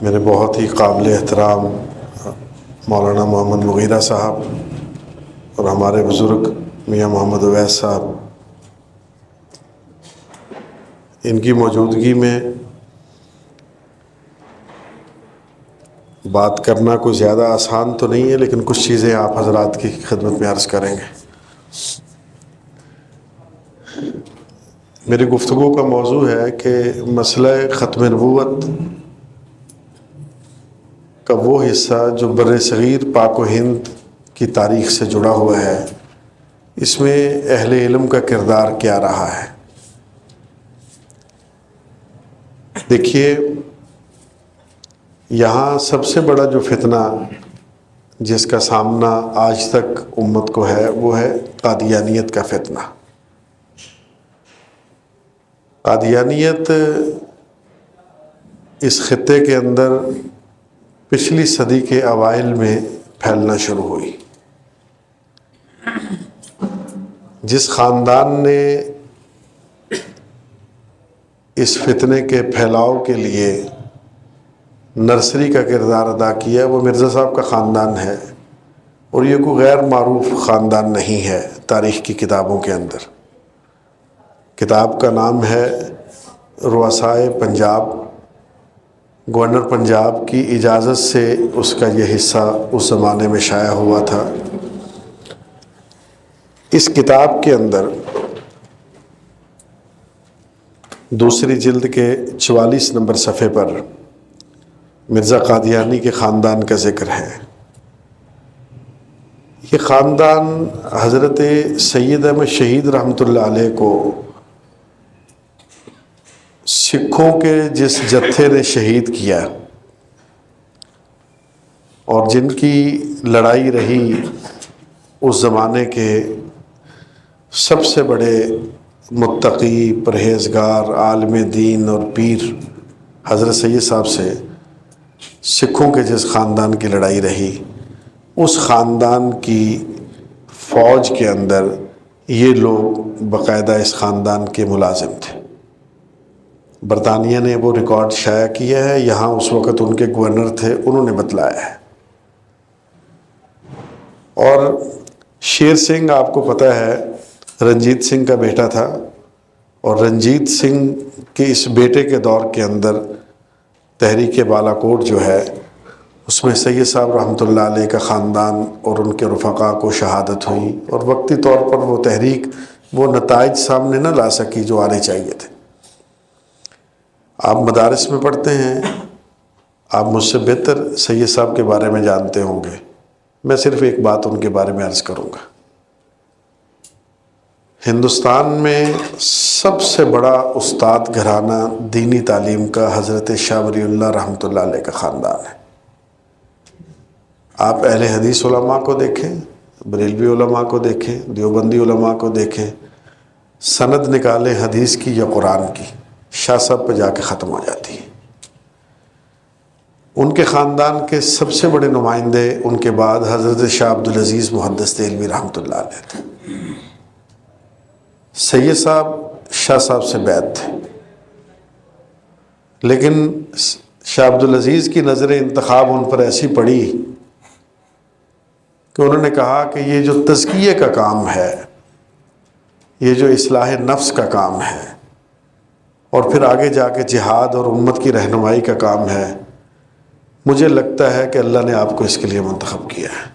میرے بہت ہی قابل احترام مولانا محمد مغیرہ صاحب اور ہمارے بزرگ میاں محمد اویس صاحب، ان کی موجودگی میں بات کرنا کوئی زیادہ آسان تو نہیں ہے، لیکن کچھ چیزیں آپ حضرات کی خدمت میں عرض کریں گے۔ میری گفتگو کا موضوع ہے کہ مسئلہ ختم نبوت کا وہ حصہ جو بر صغیر پاک و ہند کی تاریخ سے جڑا ہوا ہے، اس میں اہل علم کا کردار کیا رہا ہے۔ دیکھیے، یہاں سب سے بڑا جو فتنہ جس کا سامنا آج تک امت کو ہے وہ ہے قادیانیت کا فتنہ۔ قادیانیت اس خطے کے اندر پچھلی صدی کے اوائل میں پھیلنا شروع ہوئی۔ جس خاندان نے اس فتنے کے پھیلاؤ کے لیے نرسری کا کردار ادا کیا وہ مرزا صاحب کا خاندان ہے، اور یہ کوئی غیر معروف خاندان نہیں ہے تاریخ کی کتابوں کے اندر۔ کتاب کا نام ہے رؤسائے پنجاب۔ گورنر پنجاب کی اجازت سے اس کا یہ حصہ اس زمانے میں شائع ہوا تھا۔ اس کتاب کے اندر دوسری جلد کے 44 نمبر صفحے پر مرزا قادیانی کے خاندان کا ذکر ہے۔ یہ خاندان حضرت سید احمد شہید رحمۃ اللہ علیہ کو سکھوں کے جس جتھے نے شہید کیا اور جن کی لڑائی رہی اس زمانے کے سب سے بڑے متقی، پرہیزگار، عالم دین اور پیر حضرت سید صاحب سے سکھوں کے جس خاندان کی لڑائی رہی، اس خاندان کی فوج کے اندر یہ لوگ باقاعدہ اس خاندان کے ملازم تھے۔ برطانیہ نے وہ ریکارڈ شائع کیا ہے، یہاں اس وقت ان کے گورنر تھے، انہوں نے بتلایا ہے۔ اور شیر سنگھ آپ کو پتہ ہے رنجیت سنگھ کا بیٹا تھا، اور رنجیت سنگھ کے اس بیٹے کے دور کے اندر تحریک بالا کوٹ جو ہے اس میں سید صاحب رحمۃ اللہ علیہ کا خاندان اور ان کے رفقا کو شہادت ہوئی، اور وقتی طور پر وہ تحریک وہ نتائج سامنے نہ لا سکی جو آنے چاہیے تھے۔ آپ مدارس میں پڑھتے ہیں، آپ مجھ سے بہتر سید صاحب کے بارے میں جانتے ہوں گے، میں صرف ایک بات ان کے بارے میں عرض کروں گا۔ ہندوستان میں سب سے بڑا استاد گھرانہ دینی تعلیم کا حضرت شاہ ولی اللہ رحمۃ اللہ علیہ کا خاندان ہے۔ آپ اہل حدیث علماء کو دیکھیں، بریلوی علماء کو دیکھیں، دیوبندی علماء کو دیکھیں، سند نکالے حدیث کی یا قرآن کی، شاہ صاحب پہ جا کے ختم ہو جاتی ہے۔ ان کے خاندان کے سب سے بڑے نمائندے ان کے بعد حضرت شاہ عبدالعزیز محدث دہلوی رحمۃ اللہ علیہ تھے۔ سید صاحب شاہ صاحب سے بیعت تھے، لیکن شاہ عبدالعزیز کی نظر انتخاب ان پر ایسی پڑی کہ انہوں نے کہا کہ یہ جو تزکیے کا کام ہے، یہ جو اصلاح نفس کا کام ہے، اور پھر آگے جا کے جہاد اور امت کی رہنمائی کا کام ہے، مجھے لگتا ہے کہ اللہ نے آپ کو اس کے لیے منتخب کیا ہے۔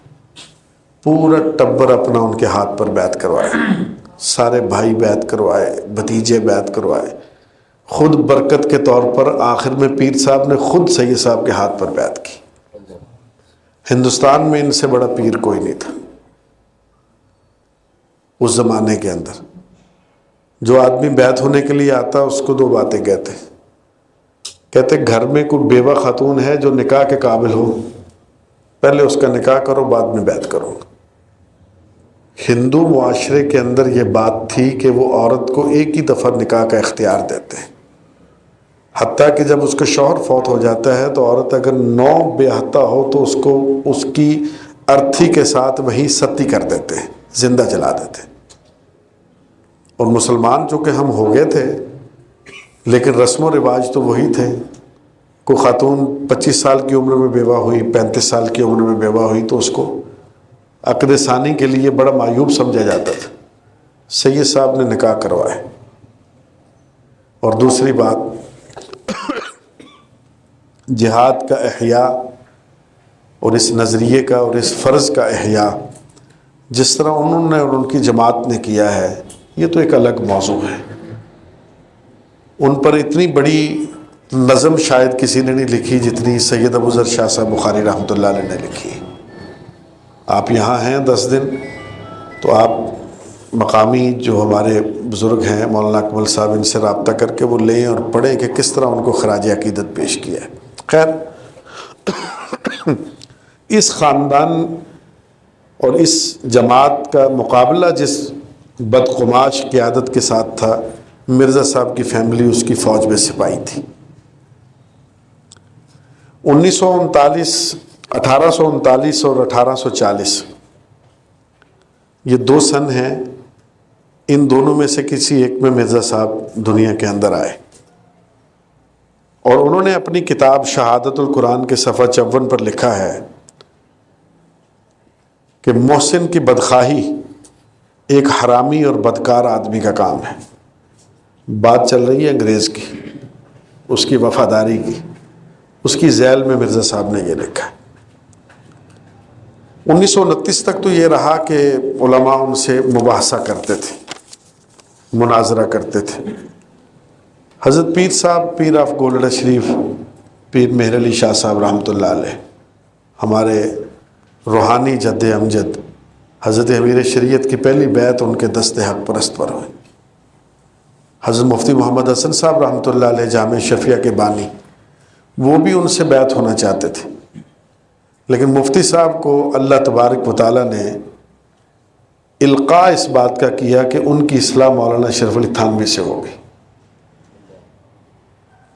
پورا ٹبر اپنا ان کے ہاتھ پر بیعت کروائے، سارے بھائی بیعت کروائے، بھتیجے بیعت کروائے، خود برکت کے طور پر آخر میں پیر صاحب نے خود سید صاحب کے ہاتھ پر بیعت کی۔ ہندوستان میں ان سے بڑا پیر کوئی نہیں تھا اس زمانے کے اندر۔ جو آدمی بیعت ہونے کے لیے آتا اس کو دو باتیں کہتے گھر میں کوئی بیوہ خاتون ہے جو نکاح کے قابل ہو، پہلے اس کا نکاح کرو، بعد میں بیعت کرو۔ ہندو معاشرے کے اندر یہ بات تھی کہ وہ عورت کو ایک ہی دفعہ نکاح کا اختیار دیتے ہیں، حتیٰ کہ جب اس کا شوہر فوت ہو جاتا ہے تو عورت اگر 9 بیاہتا ہو تو اس کو اس کی ارتھی کے ساتھ وہی ستی کر دیتے ہیں، زندہ جلا دیتے ہیں۔ اور مسلمان چونکہ ہم ہو گئے تھے، لیکن رسم و رواج تو وہی تھے۔ کوئی خاتون 25 سال کی عمر میں بیوہ ہوئی، 35 سال کی عمر میں بیوہ ہوئی تو اس کو عقد ثانی کے لیے بڑا معیوب سمجھا جاتا تھا. سید صاحب نے نکاح کروائے. اور دوسری بات، جہاد کا احیاء اور اس نظریے کا اور اس فرض کا احیاء جس طرح انہوں نے اور ان کی جماعت نے کیا ہے، یہ تو ایک الگ موضوع ہے. ان پر اتنی بڑی نظم شاید کسی نے نہیں لکھی جتنی سید ابو ذر شاہ صاحب بخاری رحمۃ اللہ علیہ نے لکھی. آپ یہاں ہیں 10 دن تو آپ مقامی جو ہمارے بزرگ ہیں مولانا اکمل صاحب، ان سے رابطہ کر کے وہ لیں اور پڑھیں کہ کس طرح ان کو خراج عقیدت پیش کیا ہے. خیر، اس خاندان اور اس جماعت کا مقابلہ جس بدقماش قیادت کے ساتھ تھا، مرزا صاحب کی فیملی اس کی فوج میں سپاہی تھی. 1839 اور 1840 یہ 2 سن ہیں. ان دونوں میں سے کسی ایک میں مرزا صاحب دنیا کے اندر آئے اور انہوں نے اپنی کتاب شہادت القرآن کے صفحہ 54 پر لکھا ہے کہ محسن کی بدخواہی ایک حرامی اور بدکار آدمی کا کام ہے. بات چل رہی ہے انگریز کی، اس کی وفاداری کی. اس کی ذیل میں مرزا صاحب نے یہ لکھا ہے. 1929 تک تو یہ رہا کہ علماء ان سے مباحثہ کرتے تھے، مناظرہ کرتے تھے. حضرت پیر صاحب، پیر آف گولڑا شریف، پیر مہر علی شاہ صاحب رحمۃ اللہ علیہ، ہمارے روحانی جد امجد، حضرت امیر شریعت کی پہلی بیعت ان کے دست حق پرست پر ہوئی. حضرت مفتی محمد حسن صاحب رحمۃ اللہ علیہ جامع شفیہ کے بانی، وہ بھی ان سے بیعت ہونا چاہتے تھے، لیکن مفتی صاحب کو اللہ تبارک و تعالیٰ نے القاء اس بات کا کیا کہ ان کی اصلاح مولانا اشرف علی تھانوی سے ہوگی.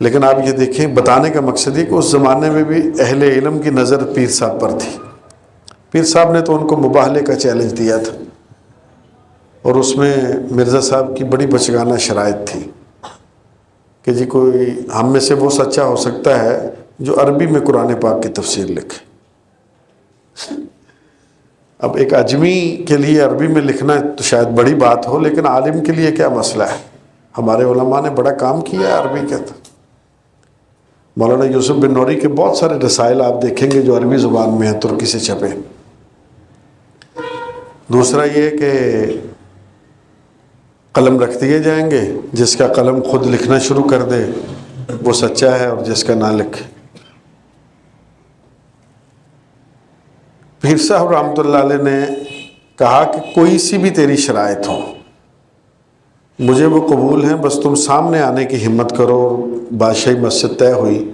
لیکن آپ یہ دیکھیں، بتانے کا مقصد یہ کہ اس زمانے میں بھی اہل علم کی نظر پیر صاحب پر تھی. پیر صاحب نے تو ان کو مباہلے کا چیلنج دیا تھا اور اس میں مرزا صاحب کی بڑی بچگانہ شرائط تھی کہ جی کوئی ہم میں سے وہ سچا ہو سکتا ہے جو عربی میں قرآن پاک کی تفسیر لکھے. اب ایک اجمی کے لیے عربی میں لکھنا تو شاید بڑی بات ہو، لیکن عالم کے لیے کیا مسئلہ ہے؟ ہمارے علماء نے بڑا کام کیا ہے عربی کا. مولانا یوسف بن نوری کے بہت سارے رسائل آپ دیکھیں گے جو عربی زبان میں ہیں، ترکی سے چھپے. دوسرا یہ کہ قلم رکھ دیے جائیں گے، جس کا قلم خود لکھنا شروع کر دے وہ سچا ہے اور جس کا نہ لکھے. پیر صاحب رحمۃ اللہ علیہ نے کہا کہ کوئی سی بھی تیری شرائط ہو مجھے وہ قبول ہیں، بس تم سامنے آنے کی ہمت کرو. بادشاہی مسجد طے ہوئی،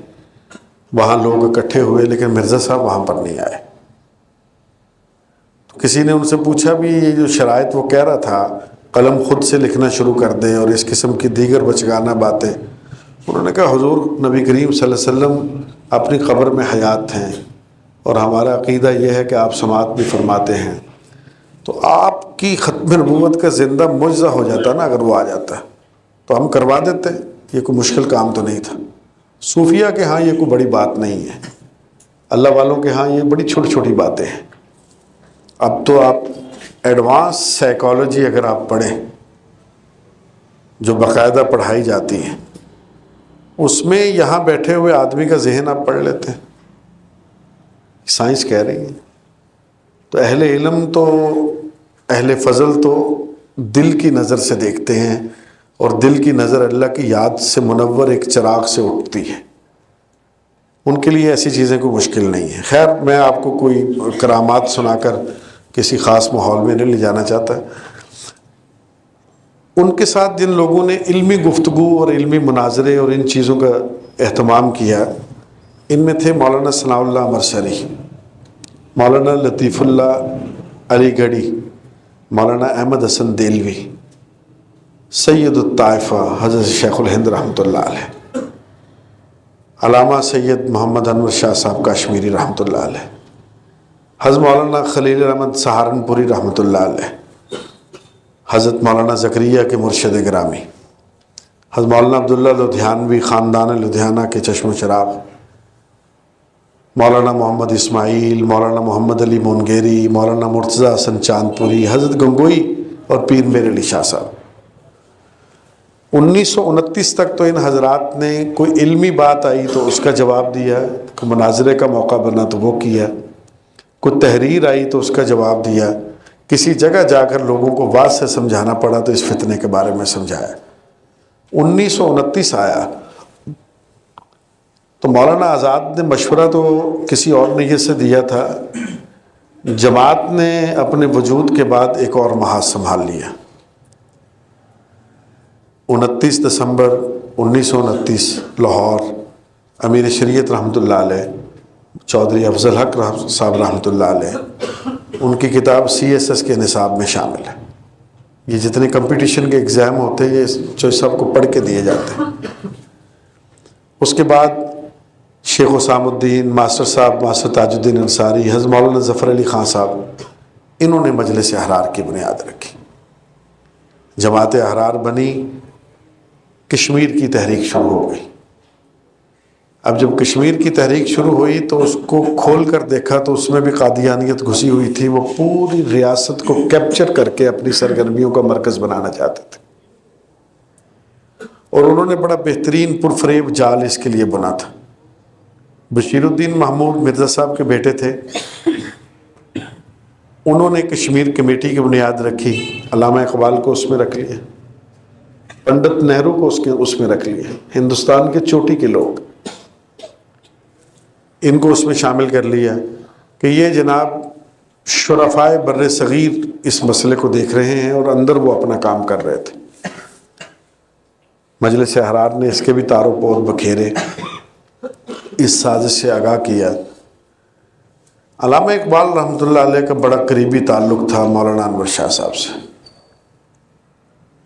وہاں لوگ اکٹھے ہوئے، لیکن مرزا صاحب وہاں پر نہیں آئے. تو کسی نے ان سے پوچھا بھی یہ جو شرائط وہ کہہ رہا تھا قلم خود سے لکھنا شروع کر دیں اور اس قسم کی دیگر بچگانہ باتیں، انہوں نے کہا حضور نبی کریم صلی اللہ علیہ وسلم اپنی قبر میں حیات ہیں اور ہمارا عقیدہ یہ ہے کہ آپ سماعت بھی فرماتے ہیں، تو آپ کی ختم نبوت کا زندہ معجزہ ہو جاتا نا اگر وہ آ جاتا تو ہم کروا دیتے. یہ کوئی مشکل کام تو نہیں تھا. صوفیہ کے ہاں یہ کوئی بڑی بات نہیں ہے، اللہ والوں کے ہاں یہ بڑی چھوٹی چھوٹی باتیں ہیں. اب تو آپ ایڈوانس سائیکالوجی اگر آپ پڑھیں جو باقاعدہ پڑھائی جاتی ہے، اس میں یہاں بیٹھے ہوئے آدمی کا ذہن آپ پڑھ لیتے ہیں. سائنس کہہ رہی ہے. تو اہل علم تو اہل فضل تو دل کی نظر سے دیکھتے ہیں اور دل کی نظر اللہ کی یاد سے منور ایک چراغ سے اٹھتی ہے. ان کے لیے ایسی چیزیں کوئی مشکل نہیں ہے. خیر، میں آپ کو کوئی کرامات سنا کر کسی خاص ماحول میں نہیں لے جانا چاہتا. ان کے ساتھ جن لوگوں نے علمی گفتگو اور علمی مناظرے اور ان چیزوں کا اہتمام کیا، ان میں تھے مولانا ثناء اللہ امرسری، مولانا لطیف اللہ علی گڑھی، مولانا احمد حسن دہلوی، سید الطائفہ حضرت شیخ الہند رحمۃ اللہ علیہ، علامہ سید محمد انور شاہ صاحب کاشمیری رحمۃ اللہ علیہ، حضرت مولانا خلیل احمد سہارنپوری رحمۃ اللہ علیہ، حضرت مولانا زکریا کے مرشد گرامی، حضرت مولانا عبداللہ لدھیانوی خاندان لدھیانہ کے چشم و چراغ، مولانا محمد اسماعیل، مولانا محمد علی مونگیری، مولانا مرتضی حسن چاندپوری، حضرت گنگوئی اور پیر میر علی شاہ صاحب۔ 1929 تک تو ان حضرات نے کوئی علمی بات آئی تو اس کا جواب دیا، کوئی مناظرے کا موقع بنا تو وہ کیا، کوئی تحریر آئی تو اس کا جواب دیا، کسی جگہ جا کر لوگوں کو واضح سے سمجھانا پڑا تو اس فتنے کے بارے میں سمجھایا۔ 1929 آیا تو مولانا آزاد نے مشورہ تو کسی اور نیت سے دیا تھا، جماعت نے اپنے وجود کے بعد ایک اور محاذ سنبھال لیا۔ 29 دسمبر 1929 لاہور، امیر شریعت رحمۃ اللہ علیہ چودھری افضل حق صاحب رحمۃ اللہ علیہ، ان کی کتاب CSS کے نصاب میں شامل ہے۔ یہ جتنے کمپٹیشن کے ایگزام ہوتے ہیں یہ جو سب کو پڑھ کے دیے جاتے ہیں۔ اس کے بعد شیخ حسام الدین، ماسٹر صاحب ماسٹر تاج الدین انصاری، حضرت مولانا ظفر علی خان صاحب، انہوں نے مجلس احرار کی بنیاد رکھی۔ جماعت احرار بنی، کشمیر کی تحریک شروع ہو گئی۔ اب جب کشمیر کی تحریک شروع ہوئی تو اس کو کھول کر دیکھا تو اس میں بھی قادیانیت گھسی ہوئی تھی۔ وہ پوری ریاست کو کیپچر کر کے اپنی سرگرمیوں کا مرکز بنانا چاہتے تھے، اور انہوں نے بڑا بہترین پرفریب جال اس کے لیے بنا تھا۔ بشیر الدین محمود مرزا صاحب کے بیٹے تھے، انہوں نے کشمیر کمیٹی کی بنیاد رکھی، علامہ اقبال کو اس میں رکھ لیا، پنڈت نہرو کو اس میں رکھ لیا، ہندوستان کے چوٹی کے لوگ ان کو اس میں شامل کر لیا کہ یہ جناب شرفائے بر صغیر اس مسئلے کو دیکھ رہے ہیں، اور اندر وہ اپنا کام کر رہے تھے۔ مجلس احرار نے اس کے بھی تار و پود بکھیرے، اس سازش سے آگاہ کیا۔ علامہ اقبال رحمۃ اللہ علیہ کا بڑا قریبی تعلق تھا مولانا انور شاہ صاحب سے۔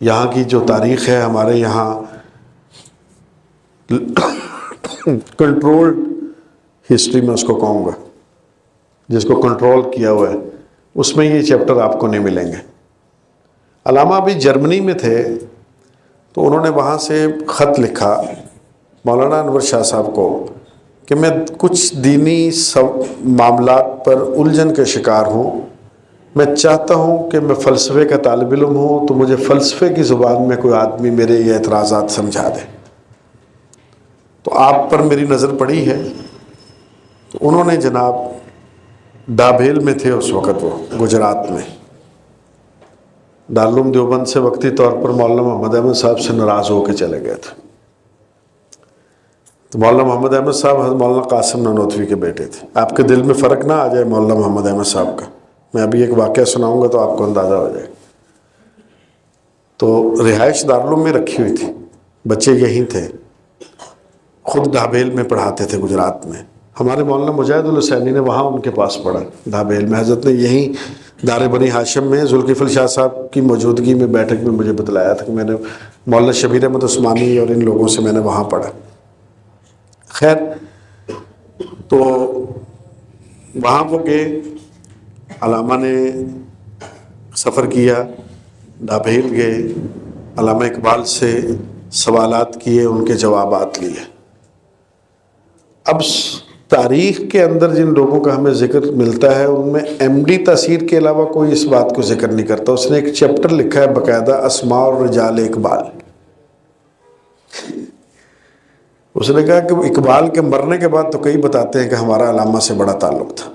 یہاں کی جو تاریخ ہے، ہمارے یہاں کنٹرولڈ ہسٹری میں اس کو کہوں گا، جس کو کنٹرول کیا ہوا ہے، اس میں یہ چیپٹر آپ کو نہیں ملیں گے۔ علامہ ابھی جرمنی میں تھے تو انہوں نے وہاں سے خط لکھا مولانا انور شاہ صاحب کو کہ میں کچھ دینی معاملات پر الجھن کے شکار ہوں، میں چاہتا ہوں کہ میں فلسفے کا طالب علم ہوں، تو مجھے فلسفے کی زبان میں کوئی آدمی میرے یہ اعتراضات سمجھا دے۔ تو آپ پر میری نظر پڑی ہے۔ تو انہوں نے جناب ڈابھیل میں تھے اس وقت، وہ گجرات میں، دارالعلوم دیوبند سے وقتی طور پر مولانا محمد احمد صاحب سے ناراض ہو کے چلے گئے تھے۔ تو مولانا محمد احمد صاحب حضرت مولانا قاسم نانوتوی کے بیٹے تھے۔ آپ کے دل میں فرق نہ آ جائے مولانا محمد احمد صاحب کا، میں ابھی ایک واقعہ سناؤں گا تو آپ کو اندازہ ہو جائے۔ تو رہائش دارالعلوم میں رکھی ہوئی تھی، بچے یہیں تھے، خود ڈھابیل میں پڑھاتے تھے گجرات میں۔ ہمارے مولانا مجاہد الحسینی نے وہاں ان کے پاس پڑھا ڈھابیل میں۔ حضرت نے یہیں دار بنی ہاشم میں ذوالکفل شاہ صاحب کی موجودگی میں بیٹھک میں مجھے بتلایا تھا کہ میں نے مولانا شبیر احمد عثمانی اور ان لوگوں سے میں نے وہاں پڑھا۔ خیر، تو وہاں وہ گئے، علامہ نے سفر کیا، ڈھابیل گئے، علامہ اقبال سے سوالات کیے، ان کے جوابات لیے۔ اب تاریخ کے اندر جن لوگوں کا ہمیں ذکر ملتا ہے ان میں MD تاثیر کے علاوہ کوئی اس بات کو ذکر نہیں کرتا۔ اس نے ایک چیپٹر لکھا ہے باقاعدہ، اسماء الرجال اقبال۔ اس نے کہا کہ اقبال کے مرنے کے بعد تو کئی بتاتے ہیں کہ ہمارا علامہ سے بڑا تعلق تھا،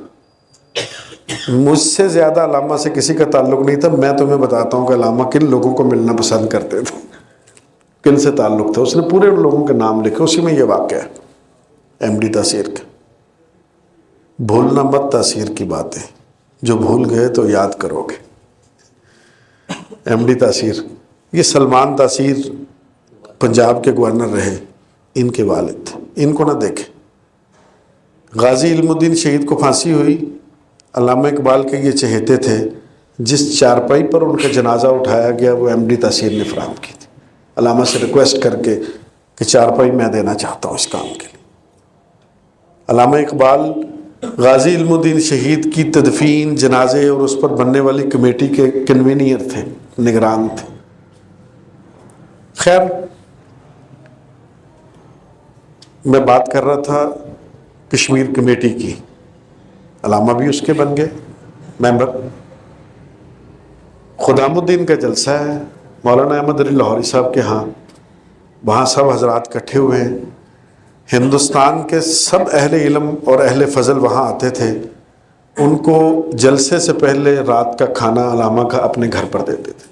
مجھ سے زیادہ علامہ سے کسی کا تعلق نہیں تھا، میں تمہیں بتاتا ہوں کہ علامہ کن لوگوں کو ملنا پسند کرتے تھے، کن سے تعلق تھا۔ اس نے پورے لوگوں کے نام لکھے، اسی میں یہ واقعہ ہے MD تاثیر کا۔ بھولنا مت تاثیر کی باتیں، جو بھول گئے تو یاد کرو گے۔ MD تاثیر، یہ سلمان تاثیر پنجاب کے گورنر رہے، ان کے والد تھے، ان کو نہ دیکھیں۔ غازی علم الدین شہید کو پھانسی ہوئی، علامہ اقبال کے یہ چہیتے تھے، جس چارپائی پر ان کا جنازہ اٹھایا گیا وہ MD تاثیر نے فراہم کی تھی، علامہ سے ریکویسٹ کر کے کہ چارپائی میں دینا چاہتا ہوں اس کام کے لیے۔ علامہ اقبال غازی علم الدین شہید کی تدفین، جنازے اور اس پر بننے والی کمیٹی کے کنوینئر تھے، نگران تھے۔ خیر، میں بات کر رہا تھا کشمیر کمیٹی کی، علامہ بھی اس کے بن گئے ممبر۔ خدام الدین کا جلسہ ہے مولانا احمد علی لاہوری صاحب کے ہاں، وہاں سب حضرات اکٹھے ہوئے ہیں، ہندوستان کے سب اہل علم اور اہل فضل وہاں آتے تھے، ان کو جلسے سے پہلے رات کا کھانا علامہ کا اپنے گھر پر دیتے تھے،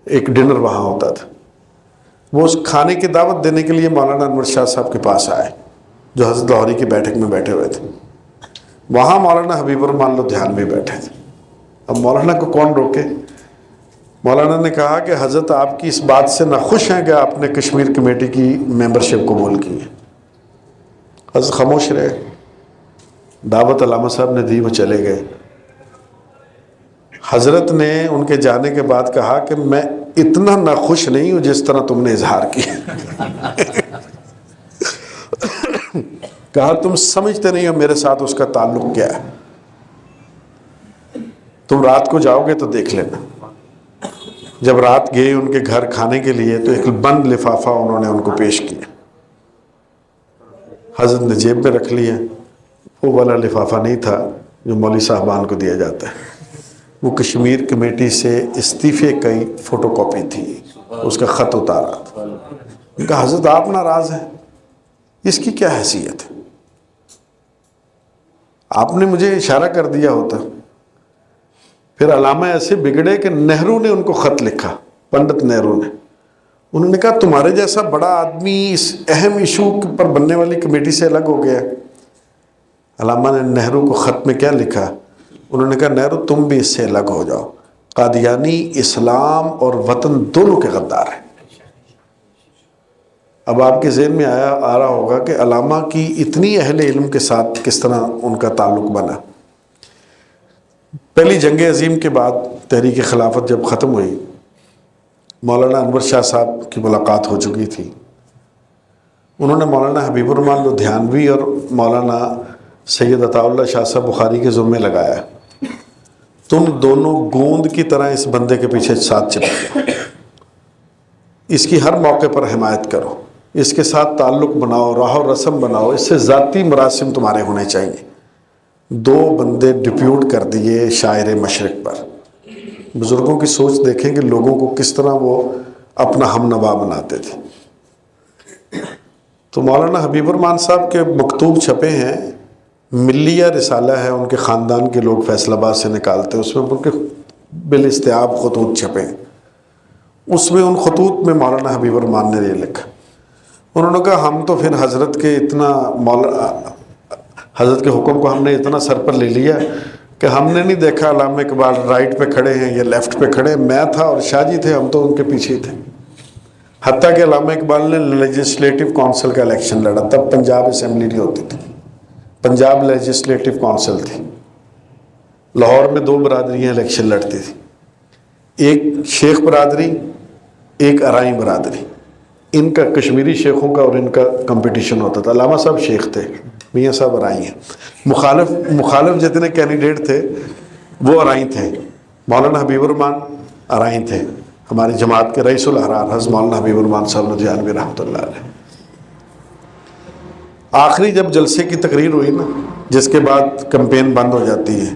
ایک ڈنر وہاں ہوتا تھا۔ وہ اس کھانے کی دعوت دینے کے لیے مولانا انور شاہ صاحب کے پاس آئے جو حضرت لاہوری کی بیٹھک میں بیٹھے ہوئے تھے، وہاں مولانا حبیب الرحمان لدھیانوی بیٹھے تھے۔ اب مولانا کو کون روکے؟ مولانا نے کہا کہ حضرت آپ کی اس بات سے ناخوش ہیں کہ آپ نے کشمیر کمیٹی کی ممبرشپ قبول کی ہے۔ حضرت خاموش رہے، دعوت علامہ صاحب نے دی، وہ چلے گئے۔ حضرت نے ان کے جانے کے بعد کہا کہ میں اتنا ناخوش نہیں ہوں جس طرح تم نے اظہار کیا۔ کہا تم سمجھتے نہیں ہو میرے ساتھ اس کا تعلق کیا ہے، تم رات کو جاؤ گے تو دیکھ لینا۔ جب رات گئے ان کے گھر کھانے کے لیے تو ایک بند لفافہ انہوں نے ان کو پیش کیا، حضرت نے جیب میں رکھ لیا۔ وہ والا لفافہ نہیں تھا جو مولوی صاحبان کو دیا جاتا ہے، وہ کشمیر کمیٹی سے استعفے کی فوٹو کاپی تھی، اس کا خط اتارا تھا۔ ان کا حضرت آپ ناراض ہیں، اس کی کیا حیثیت ہے؟ آپ نے مجھے اشارہ کر دیا ہوتا۔ پھر علامہ ایسے بگڑے کہ نہرو نے ان کو خط لکھا، پنڈت نہرو نے، انہوں نے کہا تمہارے جیسا بڑا آدمی اس اہم ایشو پر بننے والی کمیٹی سے الگ ہو گیا۔ علامہ نے نہرو کو خط میں کیا لکھا؟ انہوں نے کہا نہرو تم بھی اس سے الگ ہو جاؤ، قادیانی اسلام اور وطن دونوں کے غدار ہیں۔ اب آپ کے ذہن میں آ رہا ہوگا کہ علامہ کی اتنی اہل علم کے ساتھ کس طرح ان کا تعلق بنا۔ پہلی جنگ عظیم کے بعد تحریک خلافت جب ختم ہوئی، مولانا انور شاہ صاحب کی ملاقات ہو چکی تھی۔ انہوں نے مولانا حبیب الرحمان لدھیانوی اور مولانا سید عطا اللہ شاہ صاحب بخاری کے ذمے لگایا، تم دونوں گوند کی طرح اس بندے کے پیچھے ساتھ چپک جاؤ، اس کی ہر موقع پر حمایت کرو، اس کے ساتھ تعلق بناؤ، راہ و رسم بناؤ، اس سے ذاتی مراسم تمہارے ہونے چاہیے۔ دو بندے ڈپیوٹ کر دیے شاعر مشرق پر۔ بزرگوں کی سوچ دیکھیں کہ لوگوں کو کس طرح وہ اپنا ہم نوا بناتے تھے۔ تو مولانا حبیب الرحمان صاحب کے مکتوب چھپے ہیں، ملیہ رسالہ ہے، ان کے خاندان کے لوگ فیصل آباد سے نکالتے ہیں، اس میں ان کے بالاستیاب خطوط چھپے ہیں۔ اس میں ان خطوط میں مولانا حبیب الرحمان نے یہ لکھا، انہوں نے کہا ہم تو پھر حضرت کے حضرت کے حکم کو ہم نے اتنا سر پر لے لیا کہ ہم نے نہیں دیکھا علامہ اقبال رائٹ پہ کھڑے ہیں یا لیفٹ پہ کھڑے ہیں، میں تھا اور شاہ جی تھے، ہم تو ان کے پیچھے تھے۔ حتیٰ کہ علامہ اقبال نے لیجسلیٹو کونسل کا الیکشن لڑا، تب پنجاب اسمبلی نہیں ہوتی تھی، پنجاب لیجسلیٹو کونسل تھی، لاہور میں دو برادریاں الیکشن لڑتی تھی، ایک شیخ برادری، ایک ارائیں برادری، ان کا کشمیری شیخوں کا اور ان کا کمپٹیشن ہوتا تھا۔ علامہ صاحب شیخ تھے، میاں صاحب ارائیں ہیں، مخالف جتنے کینڈیڈیٹ تھے وہ ارائیں تھے۔ مولانا حبیب الرحمان ارائیں تھے، ہماری جماعت کے رئیس الاحرار حضرت مولانا حبیب الرحمان صاحب لدھیانوی رحمۃ اللہ علیہ۔ آخری جب جلسے کی تقریر ہوئی نا، جس کے بعد کمپین بند ہو جاتی ہے،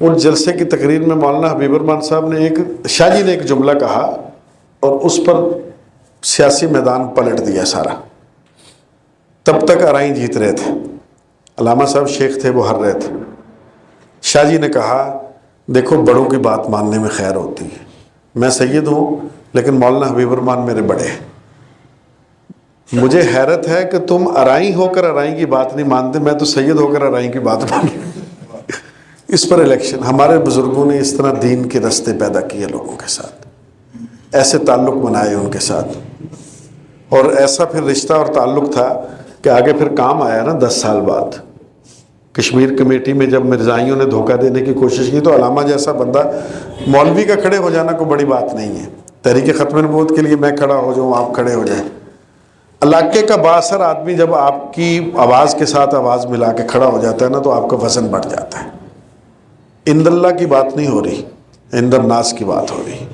اس جلسے کی تقریر میں مولانا حبیب الرحمان صاحب نے شاہ جی نے ایک جملہ کہا اور اس پر سیاسی میدان پلٹ دیا سارا۔ تب تک ارائیں جیت رہے تھے، علامہ صاحب شیخ تھے، وہ ہار رہے تھے۔ شاہ جی نے کہا دیکھو بڑوں کی بات ماننے میں خیر ہوتی ہے، میں سید ہوں لیکن مولانا حبیب الرحمان میرے بڑے ہیں، مجھے حیرت ہے کہ تم ارائیں ہو کر ارائیں کی بات نہیں مانتے، میں تو سید ہو کر ارائیں کی بات مانتا۔ اس پر الیکشن، ہمارے بزرگوں نے اس طرح دین کے رستے پیدا کیے لوگوں کے ساتھ، ایسے تعلق بنائے ان کے ساتھ، اور ایسا پھر رشتہ اور تعلق تھا کہ آگے پھر کام آیا نا 10 سال بعد کشمیر کمیٹی میں جب مرزائیوں نے دھوکہ دینے کی کوشش کی تو علامہ جیسا بندہ، مولوی کا کھڑے ہو جانا کوئی بڑی بات نہیں ہے، تحریک ختم نبوت کے لیے میں کھڑا ہو جاؤں آپ کھڑے ہو جائیں، علاقے کا بااثر آدمی جب آپ کی آواز کے ساتھ آواز ملا کے کھڑا ہو جاتا ہے نا تو آپ کا وزن بڑھ جاتا ہے۔ عند اللہ کی بات نہیں ہو رہی، عند الناس کی بات ہو رہی۔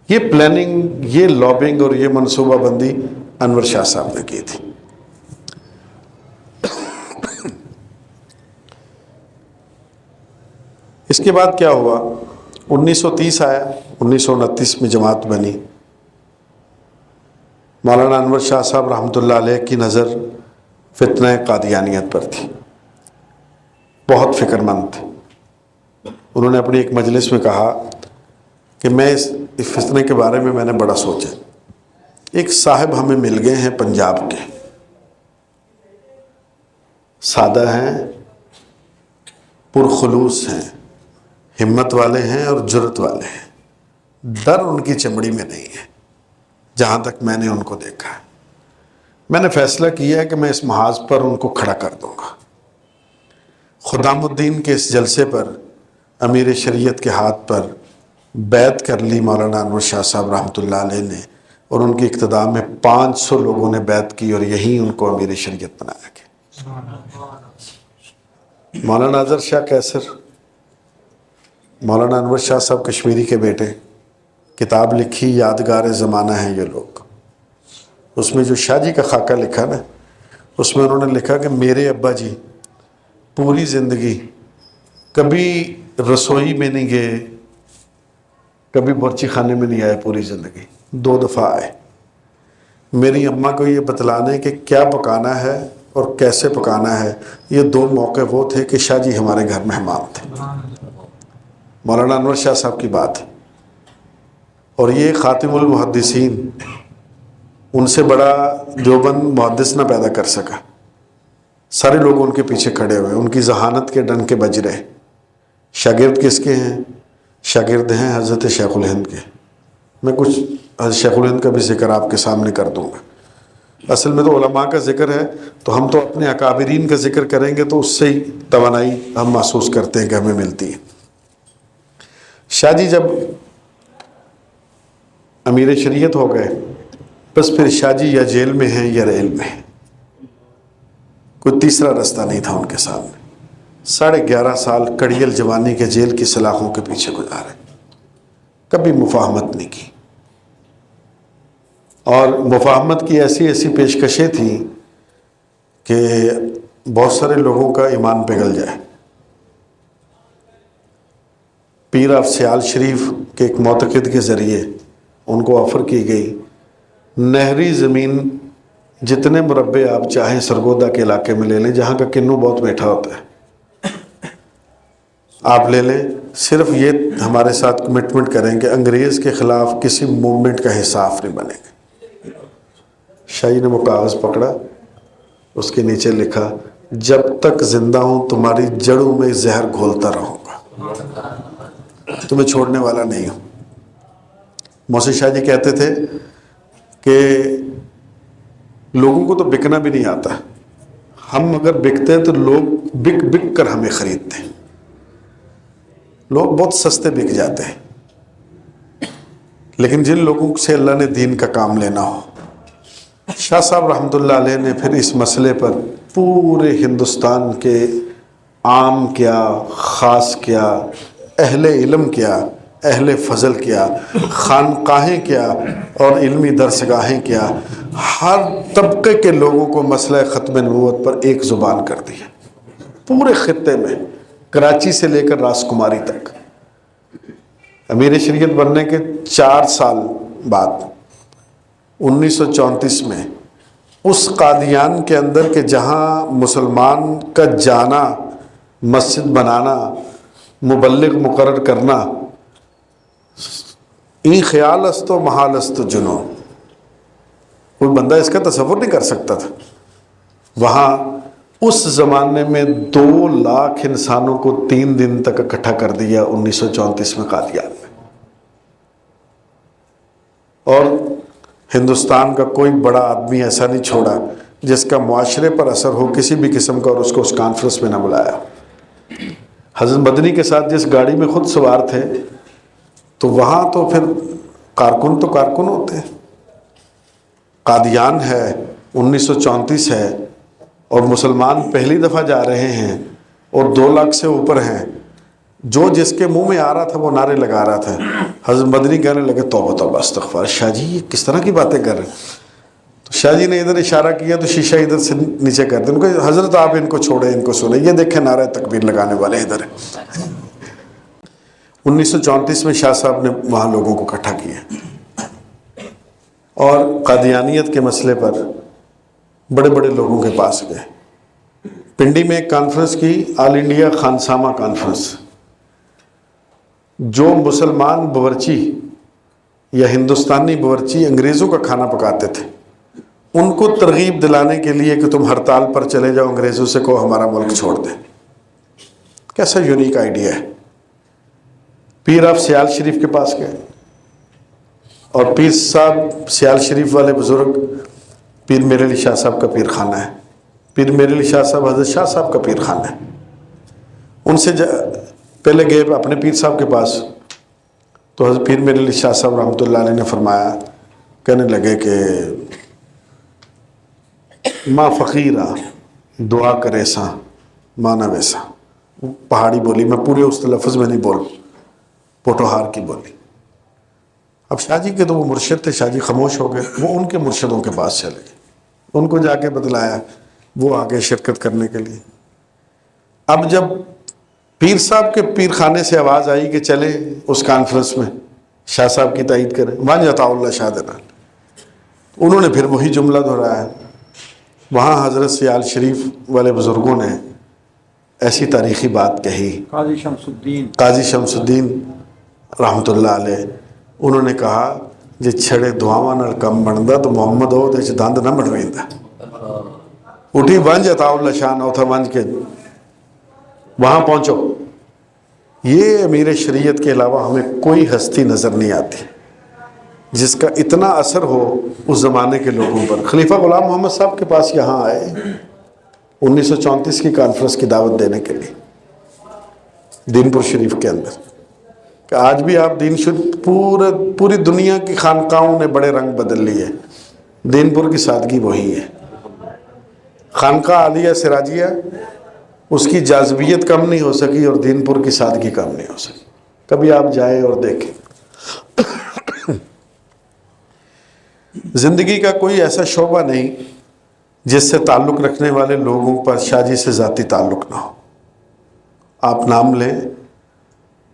یہ پلاننگ، یہ لابنگ اور یہ منصوبہ بندی انور شاہ صاحب نے کی تھی۔ اس کے بعد کیا ہوا، 1930 آیا، 1929 میں جماعت بنی. مولانا انور شاہ صاحب رحمۃ اللہ علیہ کی نظر فتنہ قادیانیت پر تھی، بہت فکر مند تھے. انہوں نے اپنی ایک مجلس میں کہا کہ میں اس فتنے کے بارے میں نے بڑا سوچا. ایک صاحب ہمیں مل گئے ہیں پنجاب کے، سادہ ہیں، پرخلوص ہیں، ہمت والے ہیں اور جرت والے ہیں. ڈر ان کی چمڑی میں نہیں ہے جہاں تک میں نے ان کو دیکھا ہے. میں نے فیصلہ کیا ہے کہ میں اس محاذ پر ان کو کھڑا کر دوں گا. خدام الدین کے اس جلسے پر امیر شریعت کے ہاتھ پر بیعت کر لی مولانا انور شاہ صاحب رحمۃ اللہ علیہ نے، اور ان کی اقتداء میں 500 لوگوں نے بیعت کی اور یہی ان کو امیر شریعت بنایا گیا. مولانا اظہر شاہ کیسر، مولانا انور شاہ صاحب کشمیری کے بیٹے، کتاب لکھی یادگار زمانہ ہے یہ لوگ. اس میں جو شاہ جی کا خاکہ لکھا نا، اس میں انہوں نے لکھا کہ میرے ابا جی پوری زندگی کبھی رسوئی میں نہیں گئے، کبھی بورچی خانے میں نہیں آئے. پوری زندگی 2 دفعہ آئے میری اماں کو یہ بتلانے کہ کیا پکانا ہے اور کیسے پکانا ہے. یہ 2 موقع وہ تھے کہ شاہ جی ہمارے گھر مہمان تھے. مولانا انور شاہ صاحب کی بات ہے. اور یہ خاتم المحدثین، ان سے بڑا دیوبند محدث نہ پیدا کر سکا. سارے لوگ ان کے پیچھے کھڑے ہوئے، ان کی ذہانت کے ڈنکے بج رہے. شاگرد کس کے ہیں؟ شاگرد ہیں حضرت شیخ الہند کے. میں کچھ حضرت شیخ الہند کا بھی ذکر آپ کے سامنے کر دوں گا. اصل میں تو علماء کا ذکر ہے، تو ہم تو اپنے اکابرین کا ذکر کریں گے تو اس سے ہی توانائی ہم محسوس کرتے ہیں کہ ہمیں ملتی ہے. شاہ جی جب امیر شریعت ہو گئے، بس پھر شاہ جی یا جیل میں ہیں یا ریل میں ہیں، کوئی تیسرا رستہ نہیں تھا ان کے سامنے. 11.5 سال کڑیل جوانی کے جیل کی سلاخوں کے پیچھے گزارے، کبھی مفاہمت نہیں کی. اور مفاہمت کی ایسی پیشکشیں تھیں کہ بہت سارے لوگوں کا ایمان پگھل جائے. پیر آف سیال شریف کے ایک معتقد کے ذریعے ان کو آفر کی گئی، نہری زمین جتنے مربع آپ چاہیں سرگودا کے علاقے میں لے لیں، جہاں کا کنو بہت میٹھا ہوتا ہے، آپ لے لیں، صرف یہ ہمارے ساتھ کمٹمنٹ کریں کہ انگریز کے خلاف کسی موومنٹ کا حصاف نہیں بنے گا. شاہ جی نے وہ کاغذ پکڑا، اس کے نیچے لکھا، جب تک زندہ ہوں تمہاری جڑوں میں زہر گھولتا رہوں گا، تمہیں چھوڑنے والا نہیں ہوں. محسن شاہ جی کہتے تھے کہ لوگوں کو تو بکنا بھی نہیں آتا، ہم اگر بکتے ہیں تو لوگ بک کر ہمیں خریدتے ہیں. لوگ بہت سستے بک جاتے ہیں، لیکن جن لوگوں سے اللہ نے دین کا کام لینا ہو. شاہ صاحب رحمۃ اللہ علیہ نے پھر اس مسئلے پر پورے ہندوستان کے عام کیا، خاص کیا، اہل علم کیا، اہل فضل کیا، خانقاہیں کیا اور علمی درسگاہیں کیا، ہر طبقے کے لوگوں کو مسئلہ ختم نبوت پر ایک زبان کر دی. پورے خطے میں، کراچی سے لے کر راس کماری تک. امیر شریعت بننے کے 4 سال بعد 1934 میں اس قادیان کے اندر کہ جہاں مسلمان کا جانا، مسجد بنانا، مبلغ مقرر کرنا، این خیال است و محال است جنو، کوئی بندہ اس کا تصور نہیں کر سکتا تھا. وہاں اس زمانے میں 2 لاکھ انسانوں کو 3 دن تک اکٹھا کر دیا 1934 میں قادیان میں. اور ہندوستان کا کوئی بڑا آدمی ایسا نہیں چھوڑا جس کا معاشرے پر اثر ہو کسی بھی قسم کا اور اس کو اس کانفرنس میں نہ بلایا. حضرت مدنی کے ساتھ جس گاڑی میں خود سوار تھے، تو وہاں تو پھر کارکن ہوتے ہیں. قادیان ہے، 1934 ہے، اور مسلمان پہلی دفعہ جا رہے ہیں اور 2 لاکھ سے اوپر ہیں. جو جس کے منہ میں آ رہا تھا وہ نعرے لگا رہا تھا. حضرت مدنی کہنے لگے توبہ توبہ استغفار، شاہ جی یہ کس طرح کی باتیں کر رہے ہیں؟ تو شاہ جی نے ادھر اشارہ کیا تو شیشہ ادھر سے نیچے کر دیا. ان کو حضرت آپ ان کو چھوڑیں، ان کو سنیں، یہ دیکھیں نعرہ تکبیر لگانے والے ادھر ہیں. 1934 میں شاہ صاحب نے وہاں لوگوں کو اکٹھا کیا اور قادیانیت کے مسئلے پر بڑے بڑے لوگوں کے پاس گئے. پنڈی میں ایک کانفرنس کی، آل انڈیا خانسامہ کانفرنس. جو مسلمان باورچی یا ہندوستانی باورچی انگریزوں کا کھانا پکاتے تھے، ان کو ترغیب دلانے کے لیے کہ تم ہڑتال پر چلے جاؤ، انگریزوں سے کہو ہمارا ملک چھوڑ دیں. کیسا یونیک آئیڈیا ہے. پیر آپ سیال شریف کے پاس گئے اور پیر صاحب سیال شریف والے بزرگ پیر میر علی شاہ صاحب کا پیر خانہ ہے. پیر میر علی شاہ صاحب حضرت شاہ صاحب کا پیر خانہ ہے. ان سے پہلے گئے اپنے پیر صاحب کے پاس، تو حضرت پیر میر علی شاہ صاحب رحمۃ اللہ علیہ نے فرمایا، کہنے لگے کہ ماں فقیرہ دعا کرے سا مانا ویسا. پہاڑی بولی، میں پورے اس لفظ میں نہیں بول، پوٹوہار کی بولی. اب شاہ جی کے تو وہ مرشد تھے، شاہ جی خاموش ہو گئے. وہ ان کے مرشدوں کے پاس چلے گئے، ان کو جا کے بتلایا، وہ آگے شرکت کرنے کے لیے. اب جب پیر صاحب کے پیر خانے سے آواز آئی کہ چلے اس کانفرنس میں شاہ صاحب کی تائید کریں، وہاں عطا اللہ شاہ دینا، انہوں نے پھر وہی جملہ دہرایا. وہاں حضرت سیال شریف والے بزرگوں نے ایسی تاریخی بات کہی. قاضی شمس الدین رحمۃ اللہ علیہ، انہوں نے کہا جے چھڑے دعاواں نال کم بندا تو محمد او دے چ دند نہ مٹویندا. اٹھی ونج عطا اللہ شاہ نہ اتھا ونج کے وہاں پہنچو. یہ امیر شریعت کے علاوہ ہمیں کوئی ہستی نظر نہیں آتی جس کا اتنا اثر ہو اس زمانے کے لوگوں پر. خلیفہ غلام محمد صاحب کے پاس یہاں آئے 1934 کی کانفرنس کی دعوت دینے کے لیے دین پور شریف کے اندر، کہ آج بھی آپ پوری دنیا کی خانقاہوں نے بڑے رنگ بدل لیے، دین پور کی سادگی وہی ہے. خانقاہ عالیہ سراجیہ اس کی جاذبیت کم نہیں ہو سکی اور دین پور کی سادگی کم نہیں ہو سکی. کبھی آپ جائیں اور دیکھیں. زندگی کا کوئی ایسا شعبہ نہیں جس سے تعلق رکھنے والے لوگوں پر شاہ جی سے ذاتی تعلق نہ ہو. آپ نام لیں،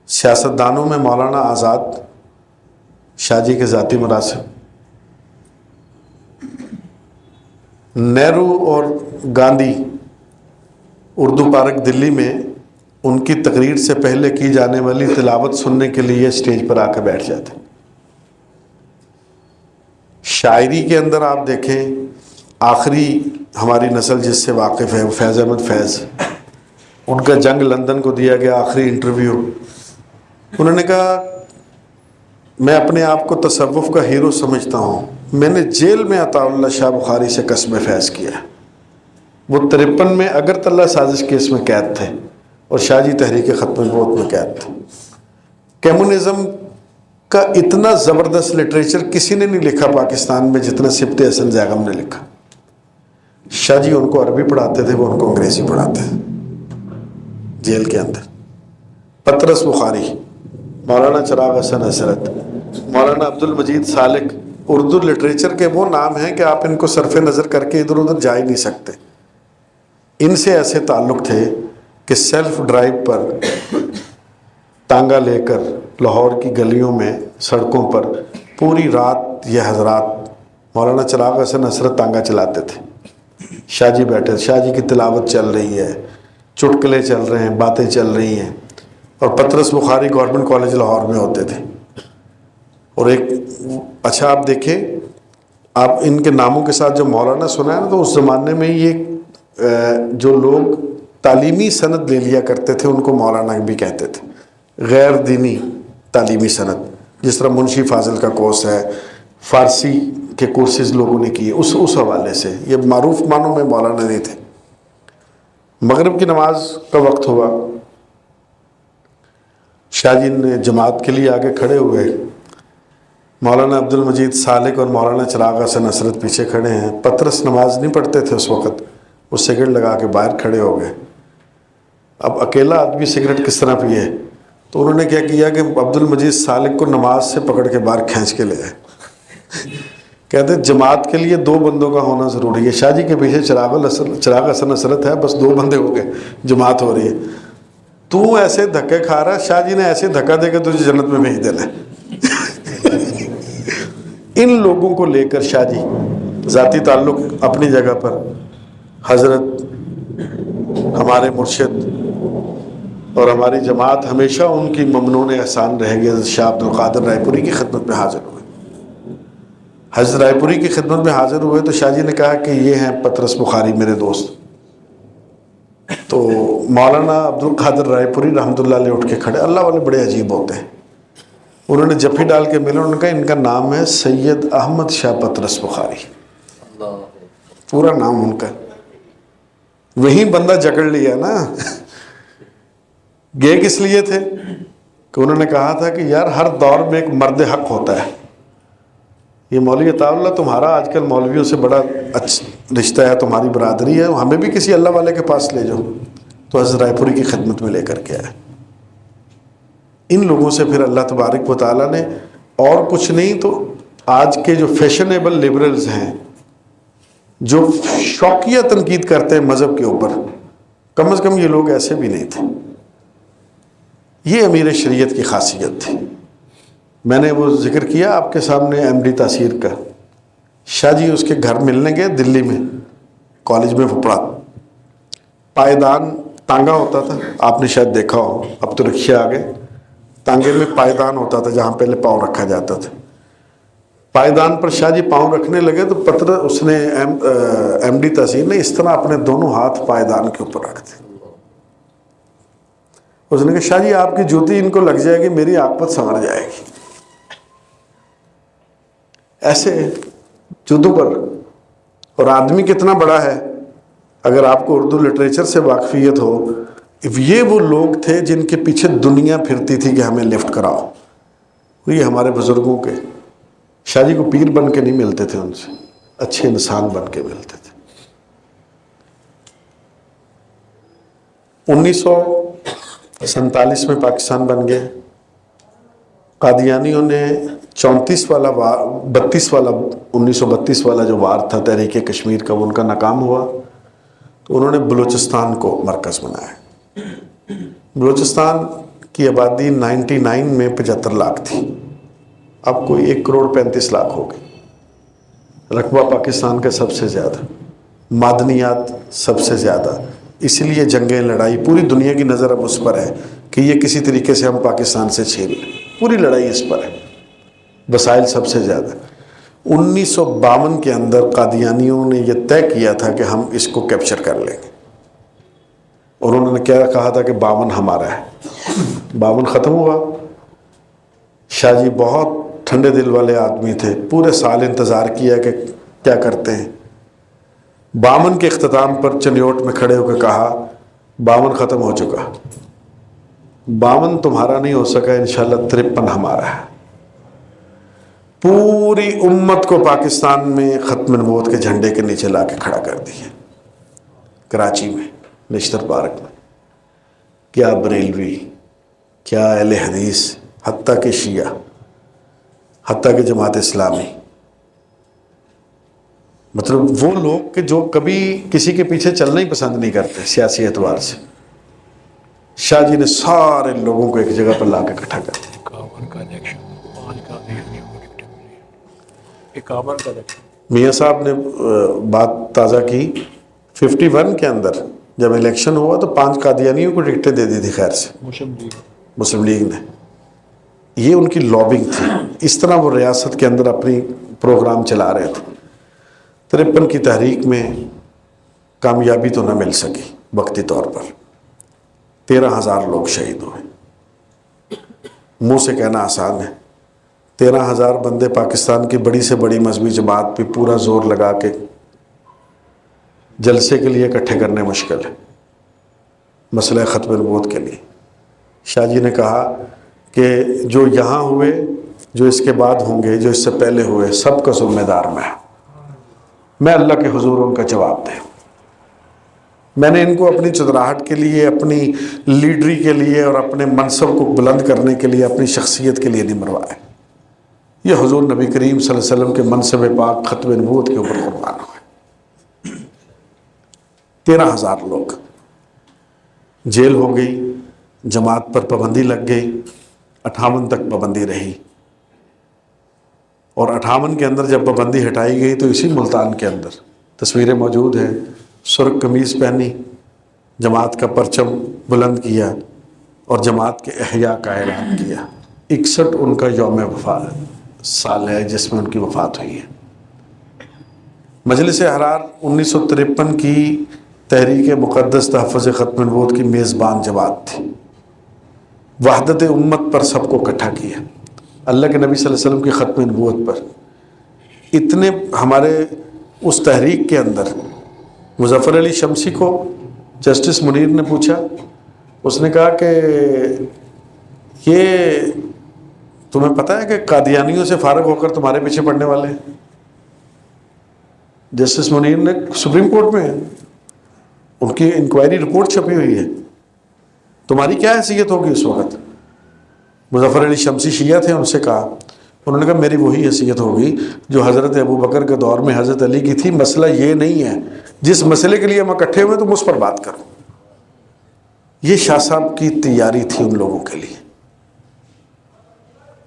سیاستدانوں میں مولانا آزاد شاہ جی کے ذاتی مراسم، نہرو اور گاندھی اردو پارک دلی میں ان کی تقریر سے پہلے کی جانے والی تلاوت سننے کے لیے اسٹیج پر آ کے بیٹھ جاتے. شاعری کے اندر آپ دیکھیں، آخری ہماری نسل جس سے واقف ہے وہ فیض احمد فیض، ان کا جنگ لندن کو دیا گیا آخری انٹرویو. انہوں نے کہا میں اپنے آپ کو تصوف کا ہیرو سمجھتا ہوں، میں نے جیل میں عطا اللہ شاہ بخاری سے قصب فیض کیا. وہ 53 میں اگرتلہ سازش کیس میں قید تھے اور شاہ جی تحریک ختم نبوت میں قید تھے. کمیونزم کا اتنا زبردست لٹریچر کسی نے نہیں لکھا پاکستان میں جتنا سبط حسن زیغم نے لکھا. شاہ جی ان کو عربی پڑھاتے تھے، وہ ان کو انگریزی پڑھاتے تھے جیل کے اندر. پطرس بخاری، مولانا چراغ حسن حسرت، مولانا عبد المجید سالک، اردو لٹریچر کے وہ نام ہیں کہ آپ ان کو صرف نظر کر کے ادھر ادھر جا ہی نہیں سکتے. ان سے ایسے تعلق تھے کہ سیلف ڈرائیو پر ٹانگا لے کر لاہور کی گلیوں میں سڑکوں پر پوری رات یہ حضرات مولانا چراغ حسن حسرت ٹانگا چلاتے تھے. شاہ جی بیٹھے، شاہ جی کی تلاوت چل رہی ہے، چٹکلے چل رہے ہیں، باتیں چل رہی ہیں. اور پطرس بخاری گورنمنٹ کالج لاہور میں ہوتے تھے. اور ایک اچھا آپ دیکھیں، آپ ان کے ناموں کے ساتھ جو مولانا سنا ہے نا، تو اس زمانے میں یہ جو لوگ تعلیمی سند لے لیا کرتے تھے ان کو مولانا بھی کہتے تھے. غیر دینی تعلیمی سند، جس طرح منشی فاضل کا کورس ہے، فارسی کے کورسز لوگوں نے کیے، اس حوالے سے یہ معروف معنوں میں مولانا نہیں تھے. مغرب کی نماز کا وقت ہوا، شاہ جی نے جماعت کے لیے آگے کھڑے ہوئے. مولانا عبد المجید سالک اور مولانا چراغ حسن حسرت پیچھے کھڑے ہیں. پطرس نماز نہیں پڑھتے تھے اس وقت، وہ سگریٹ لگا کے باہر کھڑے ہو گئے. اب اکیلا آدمی سگریٹ کس طرح پیے؟ تو انہوں نے کیا کیا کہ عبد المجید سالک کو نماز سے پکڑ کے باہر کھینچ کے لے آئے. کہتے جماعت کے لیے 2 بندوں کا ہونا ضروری ہے. شاہ جی کے پیچھے چراغ حسن حسرت ہے، بس 2 بندے ہو گئے، جماعت ہو رہی ہے. تو ایسے دھکے کھا رہا ہے، شاہ جی نے ایسے دھکا دے کے تجھے جنت میں بھیج دینا ہے۔ ان لوگوں کو لے کر شاہ جی ذاتی تعلق اپنی جگہ پر، حضرت ہمارے مرشد اور ہماری جماعت ہمیشہ ان کی ممنون احسان رہے گی، حضرت شاہ عبد القادر رائے پوری کی خدمت میں حاضر ہوئے۔ حضرت رائے پوری کی خدمت میں حاضر ہوئے تو شاہ جی نے کہا کہ یہ ہیں پطرس بخاری میرے دوست۔ تو مولانا عبد القادر رائے پوری رحمۃ اللہ علیہ اٹھ کے کھڑے، اللہ والے بڑے عجیب ہوتے ہیں، انہوں نے جفی ڈال کے ملے، انہوں نے کہا ان کا نام ہے سید احمد شاہ پطرس بخاری، پورا نام ان کا۔ وہی بندہ جکڑ لیا نا۔ گئے کس لیے تھے کہ انہوں نے کہا تھا کہ یار ہر دور میں ایک مرد حق ہوتا ہے، یہ مولوی عطا اللہ تمہارا آج کل مولویوں سے بڑا اچھا رشتہ ہے، تمہاری برادری ہے، ہمیں بھی کسی اللہ والے کے پاس لے جاؤ۔ تو حضرت رائے پوری کی خدمت میں لے کر کے آئے۔ ان لوگوں سے پھر اللہ تبارک و تعالیٰ نے، اور کچھ نہیں تو آج کے جو فیشنیبل لبرلز ہیں جو شوقیہ تنقید کرتے ہیں مذہب کے اوپر، کم از کم یہ لوگ ایسے بھی نہیں تھے۔ یہ امیر شریعت کی خاصیت تھی۔ میں نے وہ ذکر کیا آپ کے سامنے ایم ڈی تاثیر کا، شاہ جی اس کے گھر ملنے گئے دلی میں، کالج میں وہ پڑھا، پائیدان ٹانگا ہوتا تھا، آپ نے شاید دیکھا ہو، اب تو رکشے آ گئے، ٹانگے میں پائیدان ہوتا تھا جہاں پہلے پاؤں رکھا جاتا تھا۔ پائیدان پر شاہ جی پاؤں رکھنے لگے تو اس نے ایم ڈی تاثیر نے اس طرح اپنے دونوں ہاتھ پائیدان کے اوپر رکھ دیے۔ اس نے کہا شاہ جی آپ کی جوتی ان کو لگ جائے گی، میری عاقبت سنور جائے گی۔ ایسے جدوں پر، اور آدمی کتنا بڑا ہے، اگر آپ کو اردو لٹریچر سے واقفیت ہو، یہ وہ لوگ تھے جن کے پیچھے دنیا پھرتی تھی کہ ہمیں لفٹ کراؤ، یہ ہمارے بزرگوں کے۔ شاہ جی کو پیر بن کے نہیں ملتے تھے، ان سے اچھے انسان بن کے ملتے تھے۔ 1947 میں پاکستان بن گئے۔ قادیانیوں نے 34 والا 1932 والا جو وار تھا تحریک کشمیر کا، وہ ان کا ناکام ہوا، تو انہوں نے بلوچستان کو مرکز بنایا۔ بلوچستان کی آبادی 99 میں 75 لاکھ تھی، اب کوئی 1 کروڑ 35 لاکھ ہو گئی۔ رقبہ پاکستان کا سب سے زیادہ، معدنیات سب سے زیادہ، اس لیے جنگیں لڑائی، پوری دنیا کی نظر اب اس پر ہے کہ یہ کسی طریقے سے ہم پاکستان سے چھین لیں، پوری لڑائی اس پر ہے، وسائل سب سے زیادہ۔ 1952 کے اندر قادیانیوں نے یہ طے کیا تھا کہ ہم اس کو کیپچر کر لیں گے، اور انہوں نے کیا کہا تھا کہ 52 ہمارا ہے۔ 52 ختم ہوا۔ شاہ جی بہت ٹھنڈے دل والے آدمی تھے، پورے سال انتظار کیا کہ کیا کرتے ہیں۔ 52 کے اختتام پر چنیوٹ میں کھڑے ہو کے کہا 52 ختم ہو چکا، 52 تمہارا نہیں ہو سکا، انشاءاللہ 53 ہمارا ہے۔ پوری امت کو پاکستان میں ختم نبوت کے جھنڈے کے نیچے لا کے کھڑا کر دیا، کراچی میں نشتر پارک میں۔ کیا بریلوی، کیا اہل حدیث، حتیٰ کہ شیعہ، حتیٰ کہ جماعت اسلامی، مطلب وہ لوگ کہ جو کبھی کسی کے پیچھے چلنا ہی پسند نہیں کرتے سیاسی اعتبار سے، شاہ جی نے سارے لوگوں کو ایک جگہ پر لا کے اکٹھا کر دیا۔ میاں صاحب نے بات تازہ کی، 51 کے اندر جب الیکشن ہوا تو 5 قادیانیوں کو ٹکٹیں دے دی تھی، خیر سے مسلم لیگ نے، یہ ان کی لابنگ تھی۔ اس طرح وہ ریاست کے اندر اپنی پروگرام چلا رہے تھے۔ 53 کی تحریک میں کامیابی تو نہ مل سکی وقتی طور پر، 13,000 لوگ شہید ہوئے۔ منہ سے کہنا آسان ہے، 13,000 بندے پاکستان کی بڑی سے بڑی مذہبی جماعت پہ پورا زور لگا کے جلسے کے لیے اکٹھے کرنے مشکل ہے، مسئلہ ختم نبوت کے لیے۔ شاہ جی نے کہا کہ جو یہاں ہوئے، جو اس کے بعد ہوں گے، جو اس سے پہلے ہوئے، سب کا ذمہ دار میں اللہ کے حضور ان کا جواب دے۔ میں نے ان کو اپنی چدراہٹ کے لیے، اپنی لیڈری کے لیے اور اپنے منصب کو بلند کرنے کے لیے، اپنی شخصیت کے لیے نہیں مروایا، یہ حضور نبی کریم صلی اللہ علیہ وسلم کے منصب پاک ختم نبوت کے اوپر قربان ہوئے۔ 13,000 لوگ، جیل ہو گئی، جماعت پر پابندی لگ گئی، 58 تک پابندی رہی، اور 58 کے اندر جب پابندی ہٹائی گئی تو اسی ملتان کے اندر تصویریں موجود ہیں، سرخ قمیض پہنی، جماعت کا پرچم بلند کیا اور جماعت کے احیاء کا اعلان کیا۔ 61 ان کا یوم وفات سال ہے جس میں ان کی وفات ہوئی ہے۔ مجلس احرار 1953 کی تحریک مقدس تحفظ ختم نبوت کی میزبان جماعت تھی، وحدت امت پر سب کو اکٹھا کیا، اللہ کے نبی صلی اللہ علیہ وسلم کی ختم نبوت پر۔ اتنے ہمارے اس تحریک کے اندر مظفر علی شمسی کو جسٹس منیر نے پوچھا، اس نے کہا کہ یہ تمہیں پتہ ہے کہ قادیانیوں سے فارغ ہو کر تمہارے پیچھے پڑنے والے ہیں؟ جسٹس منیر نے سپریم کورٹ میں ہیں، ان کی انکوائری رپورٹ چھپی ہوئی ہے، تمہاری کیا حیثیت ہوگی اس وقت؟ مظفر علی شمسی شیعہ تھے، ان سے کہا، انہوں نے کہا میری وہی حیثیت ہوگی جو حضرت ابو بکر کے دور میں حضرت علی کی تھی، مسئلہ یہ نہیں ہے، جس مسئلے کے لیے ہم اکٹھے ہوئے تم اس پر بات کرو۔ یہ شاہ صاحب کی تیاری تھی ان لوگوں کے لیے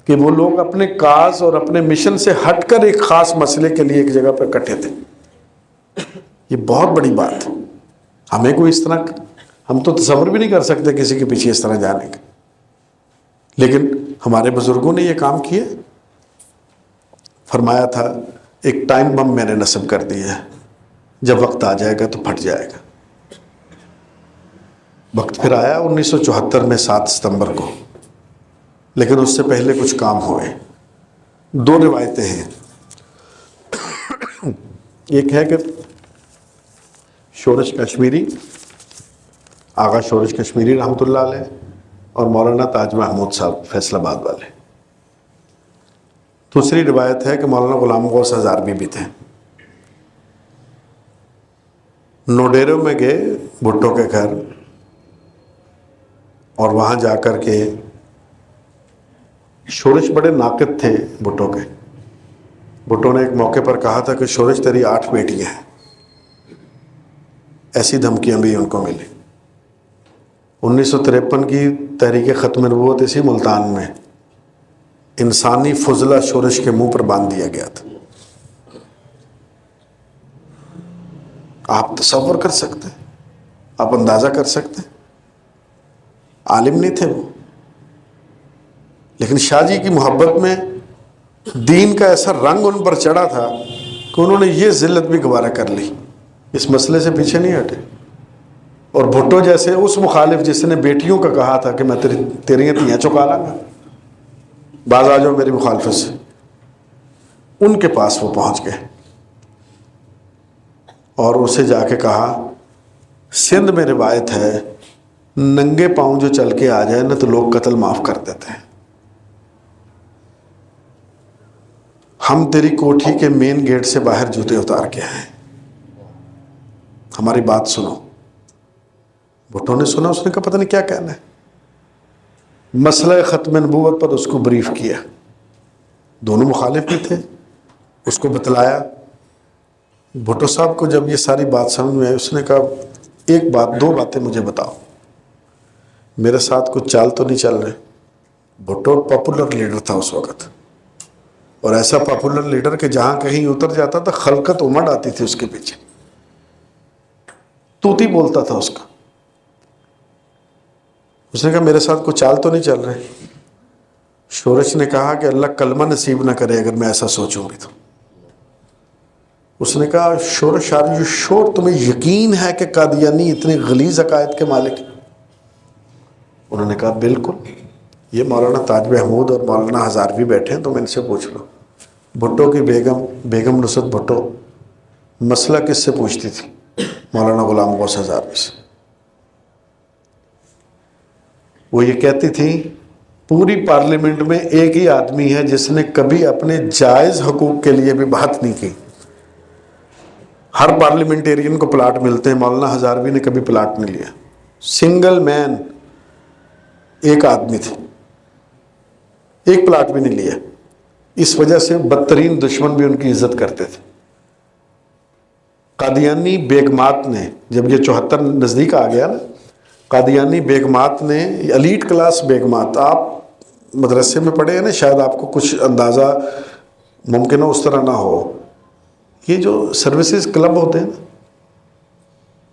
کہ وہ لوگ اپنے کاز اور اپنے مشن سے ہٹ کر ایک خاص مسئلے کے لیے ایک جگہ پر اکٹھے تھے۔ یہ بہت بڑی بات ہے، ہمیں کوئی اس طرح، ہم تو تصور بھی نہیں کر سکتے کسی کے پیچھے اس طرح جانے کا، لیکن ہمارے بزرگوں نے یہ کام کیا۔ فرمایا تھا ایک ٹائم بم میں نے نصب کر دیا ہے، جب وقت آ جائے گا تو پھٹ جائے گا۔ وقت پھر آیا 1974 میں 7 ستمبر کو، لیکن اس سے پہلے کچھ کام ہوئے۔ 2 روایتیں ہیں، ایک ہے کہ شورش کشمیری، آغا شورش کشمیری رحمۃ اللہ علیہ، اور مولانا تاج محمود صاحب فیصل آباد والے۔ دوسری روایت ہے کہ مولانا غلام غوث ہزاروی بھی تھے۔ نوڈیرو میں گئے بھٹو کے گھر، اور وہاں جا کر کے شورش بڑے ناقد تھے بھٹو کے۔ بھٹو نے ایک موقع پر کہا تھا کہ شورش تیری 8 بیٹیاں ہیں، ایسی دھمکیاں بھی ان کو ملی۔ 1953 کی تحریک ختم نبوت اسی ملتان میں انسانی فضلہ شورش کے منہ پر باندھ دیا گیا تھا۔ آپ تصور کر سکتے ہیں، آپ اندازہ کر سکتے ہیں، عالم نہیں تھے وہ، لیکن شاہ جی کی محبت میں دین کا ایسا رنگ ان پر چڑھا تھا کہ انہوں نے یہ ذلت بھی گوارا کر لی، اس مسئلے سے پیچھے نہیں ہٹے۔ اور بھٹو جیسے اس مخالف جس نے بیٹیوں کا کہا تھا کہ میں تیری تیاں چکا لاں گا، باز آ جاؤ میری مخالفت سے، ان کے پاس وہ پہنچ گئے اور اسے جا کے کہا، سندھ میں روایت ہے ننگے پاؤں جو چل کے آ جائے نا تو لوگ قتل معاف کر دیتے ہیں، ہم تیری کوٹھی کے مین گیٹ سے باہر جوتے اتار کے آئے، ہماری بات سنو۔ بھٹو نے سنا، اس نے کہا پتہ نہیں کیا کہنا ہے، مسئلہ ختم نبوت پر اس کو بریف کیا، دونوں مخالف بھی تھے، اس کو بتلایا۔ بھٹو صاحب کو جب یہ ساری بات سمجھ میں آئی، اس نے کہا ایک بات، 2 باتیں مجھے بتاؤ، میرے ساتھ کچھ چال تو نہیں چل رہے؟ بھٹو پاپولر لیڈر تھا اس وقت، اور ایسا پاپولر لیڈر کہ جہاں کہیں اتر جاتا تھا خلقت امڑ آتی تھی اس کے پیچھے، توتی بولتا تھا اس کا۔ اس نے کہا میرے ساتھ کوئی چال تو نہیں چل رہے؟ شورش نے کہا کہ اللہ کلمہ نصیب نہ کرے اگر میں ایسا سوچوں بھی تو۔ اس نے کہا شورش آر یو شور، تمہیں یقین ہے کہ قادیانی اتنے غلیظ عقائد کے مالک ہیں؟ انہوں نے کہا بالکل، یہ مولانا تاج محمود اور مولانا ہزاروی بیٹھے ہیں، تم ان سے پوچھ لو۔ بھٹو کی بیگم نصرت بھٹو مسئلہ کس سے پوچھتی تھی؟ مولانا غلام غوث ہزاروی سے۔ وہ یہ کہتی تھی پوری پارلیمنٹ میں ایک ہی آدمی ہے جس نے کبھی اپنے جائز حقوق کے لیے بھی بات نہیں کی، ہر پارلیمنٹیرین کو پلاٹ ملتے ہیں، مولانا ہزاروی نے کبھی پلاٹ نہیں لیا، سنگل مین، ایک آدمی تھے، ایک پلاٹ بھی نہیں لیا۔ اس وجہ سے بدترین دشمن بھی ان کی عزت کرتے تھے۔ قادیانی بیگمات نے جب یہ 74 نزدیک آ گیا نا، قادیانی بیگمات نے، ایلیٹ کلاس بیگمات، آپ مدرسے میں پڑھے ہیں نا، شاید آپ کو کچھ اندازہ ممکن ہو، اس طرح نہ ہو. یہ جو سروسز کلب ہوتے ہیں نا،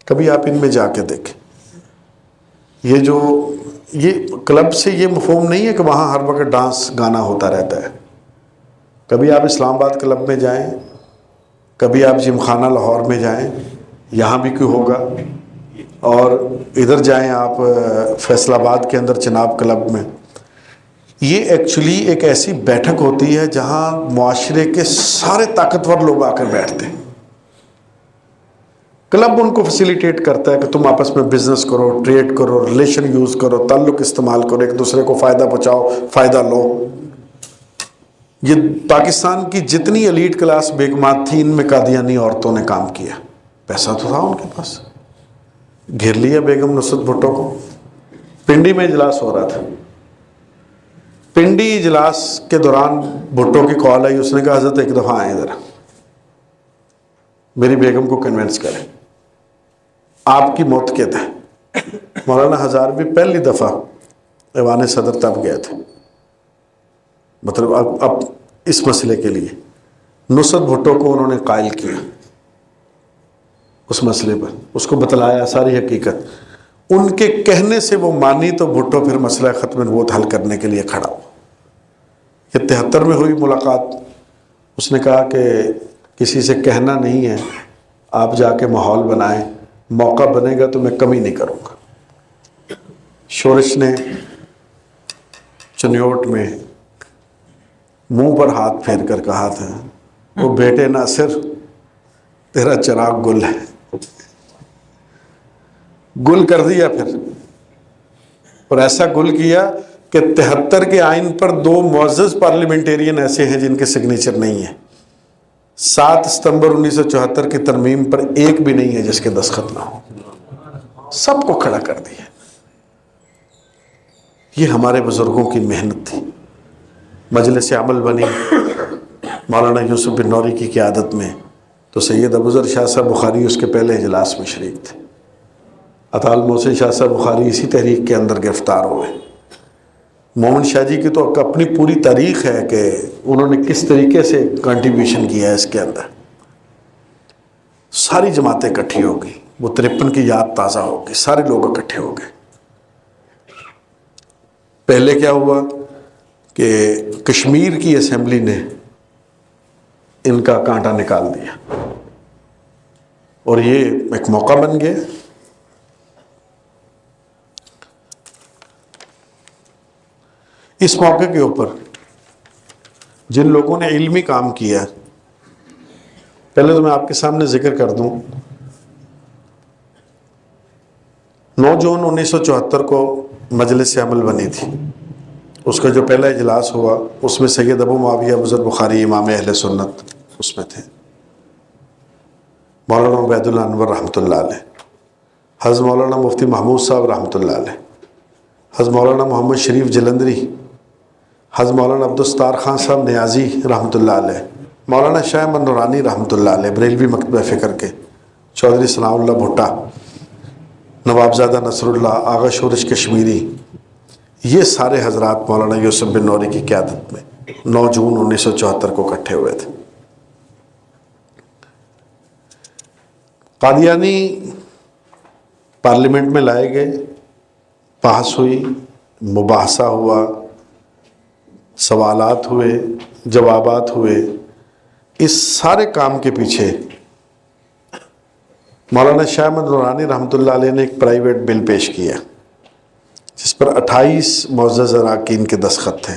کبھی آپ ان میں جا کے دیکھیں. یہ کلب سے یہ مفہوم نہیں ہے کہ وہاں ہر وقت ڈانس گانا ہوتا رہتا ہے. کبھی آپ اسلام آباد کلب میں جائیں، کبھی آپ جم خانہ لاہور میں جائیں، یہاں بھی کوئی ہوگا، اور ادھر جائیں آپ فیصل آباد کے اندر چناب کلب میں. یہ ایکچولی ایک ایسی بیٹھک ہوتی ہے جہاں معاشرے کے سارے طاقتور لوگ آ کر بیٹھتے ہیں. کلب ان کو فیسیلیٹیٹ کرتا ہے کہ تم آپس میں بزنس کرو، ٹریڈ کرو، ریلیشن یوز کرو، تعلق استعمال کرو، ایک دوسرے کو فائدہ پہنچاؤ، فائدہ لو. یہ پاکستان کی جتنی ایلیٹ کلاس بیگمات تھیں، ان میں قادیانی عورتوں نے کام کیا. پیسہ تو تھا ان کے پاس. گھیر لیا بیگم نصرت بھٹو کو. پنڈی میں اجلاس ہو رہا تھا. پنڈی اجلاس کے دوران بھٹو کی کال آئی. اس نے کہا حضرت ایک دفعہ آئیں ذرا، میری بیگم کو کنونس کریں، آپ کی موت کے تھے. مولانا ہزاروی پہلی دفعہ ایوان صدر تب گئے تھے، مطلب اب اس مسئلے کے لیے نصرت بھٹو کو انہوں نے قائل کیا اس مسئلے پر، اس کو بتلایا ساری حقیقت. ان کے کہنے سے وہ مانی تو بھٹو پھر مسئلہ ختم نبوت حل کرنے کے لیے کھڑا ہوا. یہ 73 میں ہوئی ملاقات. اس نے کہا کہ کسی سے کہنا نہیں ہے، آپ جا کے ماحول بنائیں، موقع بنے گا تو میں کمی نہیں کروں گا. شورش نے چنیوٹ میں منہ پر ہاتھ پھیر کر کہا تھا، وہ بیٹے ناصر تیرا چراغ گل ہے. گل کر دیا پھر، اور ایسا گل کیا کہ 73 کے آئین پر 2 معزز پارلیمنٹیرین ایسے ہیں جن کے سگنیچر نہیں ہیں. 7 ستمبر 1974 کی ترمیم پر ایک بھی نہیں ہے جس کے دستخط نہ ہو. سب کو کھڑا کر دیا. یہ ہمارے بزرگوں کی محنت تھی. مجلس عمل بنی مولانا یوسف بن نوری کی قیادت میں، تو سید ابوذر شاہ صاحب بخاری اس کے پہلے اجلاس میں شریک تھے. اطال محسن شاہ صاحب بخاری اسی تحریک کے اندر گرفتار ہوئے. مومن شاہ جی کی تو اپنی پوری تاریخ ہے کہ انہوں نے کس طریقے سے کنٹریبیوشن کیا ہے اس کے اندر. ساری جماعتیں اکٹھی ہو گئی، وہ 53 کی یاد تازہ ہو گئی، سارے لوگ اکٹھے ہو گئے. پہلے کیا ہوا کہ کشمیر کی اسمبلی نے ان کا کانٹا نکال دیا، اور یہ ایک موقع بن گیا. اس موقع کے اوپر جن لوگوں نے علمی کام کیا، پہلے تو میں آپ کے سامنے ذکر کر دوں. 9 جون 1974 کو مجلس عمل بنی تھی. اس کا جو پہلا اجلاس ہوا اس میں سید ابو معاویہ ابوذر بخاری امام اہل سنت اس میں تھے، مولانا عبید اللہ انور رحمۃ اللہ علیہ، حضرت مولانا مفتی محمود صاحب رحمۃ اللہ علیہ، حضرت مولانا محمد شریف جلندری، حضرت مولانا عبدالستار خان صاحب نیازی رحمۃ اللہ علیہ، مولانا شاہ احمد نورانی رحمۃ اللہ علیہ بریلوی مکتبہ فکر کے، چودھری ثناء اللہ بھٹا، نوابزادہ نصر اللہ، آغا شورش کشمیری. یہ سارے حضرات مولانا یوسف بن نوری کی قیادت میں 9 جون 1974 کو اکٹھے ہوئے تھے. قادیانی پارلیمنٹ میں لائے گئے، بحث ہوئی، مباحثہ ہوا، سوالات ہوئے، جوابات ہوئے. اس سارے کام کے پیچھے مولانا شاہ احمد نورانی رحمۃ اللہ علیہ نے ایک پرائیویٹ بل پیش کیا جس پر 28 معزز اراکین کے دستخط تھے،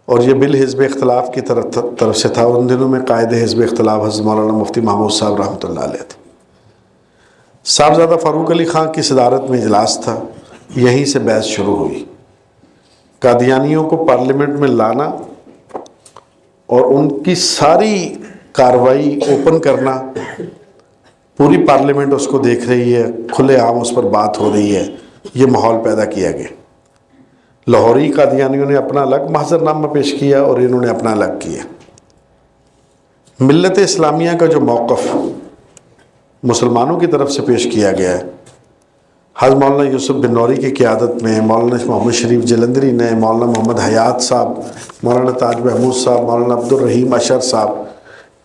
اور یہ بل حزب اختلاف کی طرف سے تھا. ان دنوں میں قائد حزب اختلاف حضرت مولانا مفتی محمود صاحب رحمۃ اللہ علیہ تھے. صاحبزادہ فاروق علی خان کی صدارت میں اجلاس تھا. یہیں سے بحث شروع ہوئی. قادیانیوں کو پارلیمنٹ میں لانا اور ان کی ساری کارروائی اوپن کرنا، پوری پارلیمنٹ اس کو دیکھ رہی ہے، کھلے عام اس پر بات ہو رہی ہے، یہ ماحول پیدا کیا گیا. لاہوری قادیانیوں نے اپنا الگ محضر نامہ پیش کیا اور انہوں نے اپنا الگ کیا. ملت اسلامیہ کا جو موقف مسلمانوں کی طرف سے پیش کیا گیا ہے حضرت مولانا یوسف بن نوری کی قیادت میں مولانا محمد شریف جلندری نے، مولانا محمد حیات صاحب، مولانا تاج محمود صاحب، مولانا عبد الرحیم اشر صاحب،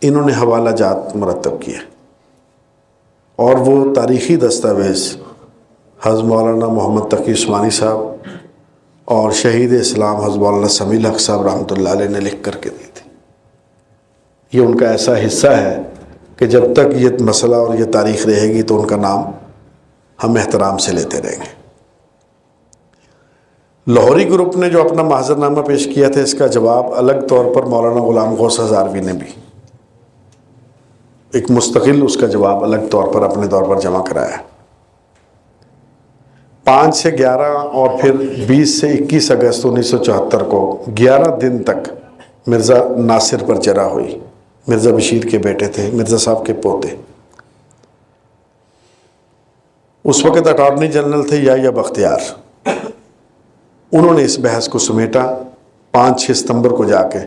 انہوں نے حوالہ جات مرتب کیے، اور وہ تاریخی دستاویز حضرت مولانا محمد تقی عثمانی صاحب اور شہید اسلام حضرت مولانا سمیع الحق صاحب رحمۃ اللہ علیہ نے لکھ کر کے دی تھی۔ یہ ان کا ایسا حصہ ہے کہ جب تک یہ مسئلہ اور یہ تاریخ رہے گی تو ان کا نام ہم احترام سے لیتے رہیں گے۔ لاہوری گروپ نے جو اپنا محضر نامہ پیش کیا تھا، اس کا جواب الگ طور پر مولانا غلام غوث ہزاروی نے بھی ایک مستقل اس کا جواب الگ طور پر اپنے طور پر جمع کرایا۔ 5 سے 11 اور پھر 20 سے 21 اگست 1974 کو 11 دن تک مرزا ناصر پر جرح ہوئی۔ مرزا بشیر کے بیٹے تھے، مرزا صاحب کے پوتے۔ اس وقت اٹارنی جنرل تھے یا بختیار۔ انہوں نے اس بحث کو سمیٹا 5-6 ستمبر کو جا کے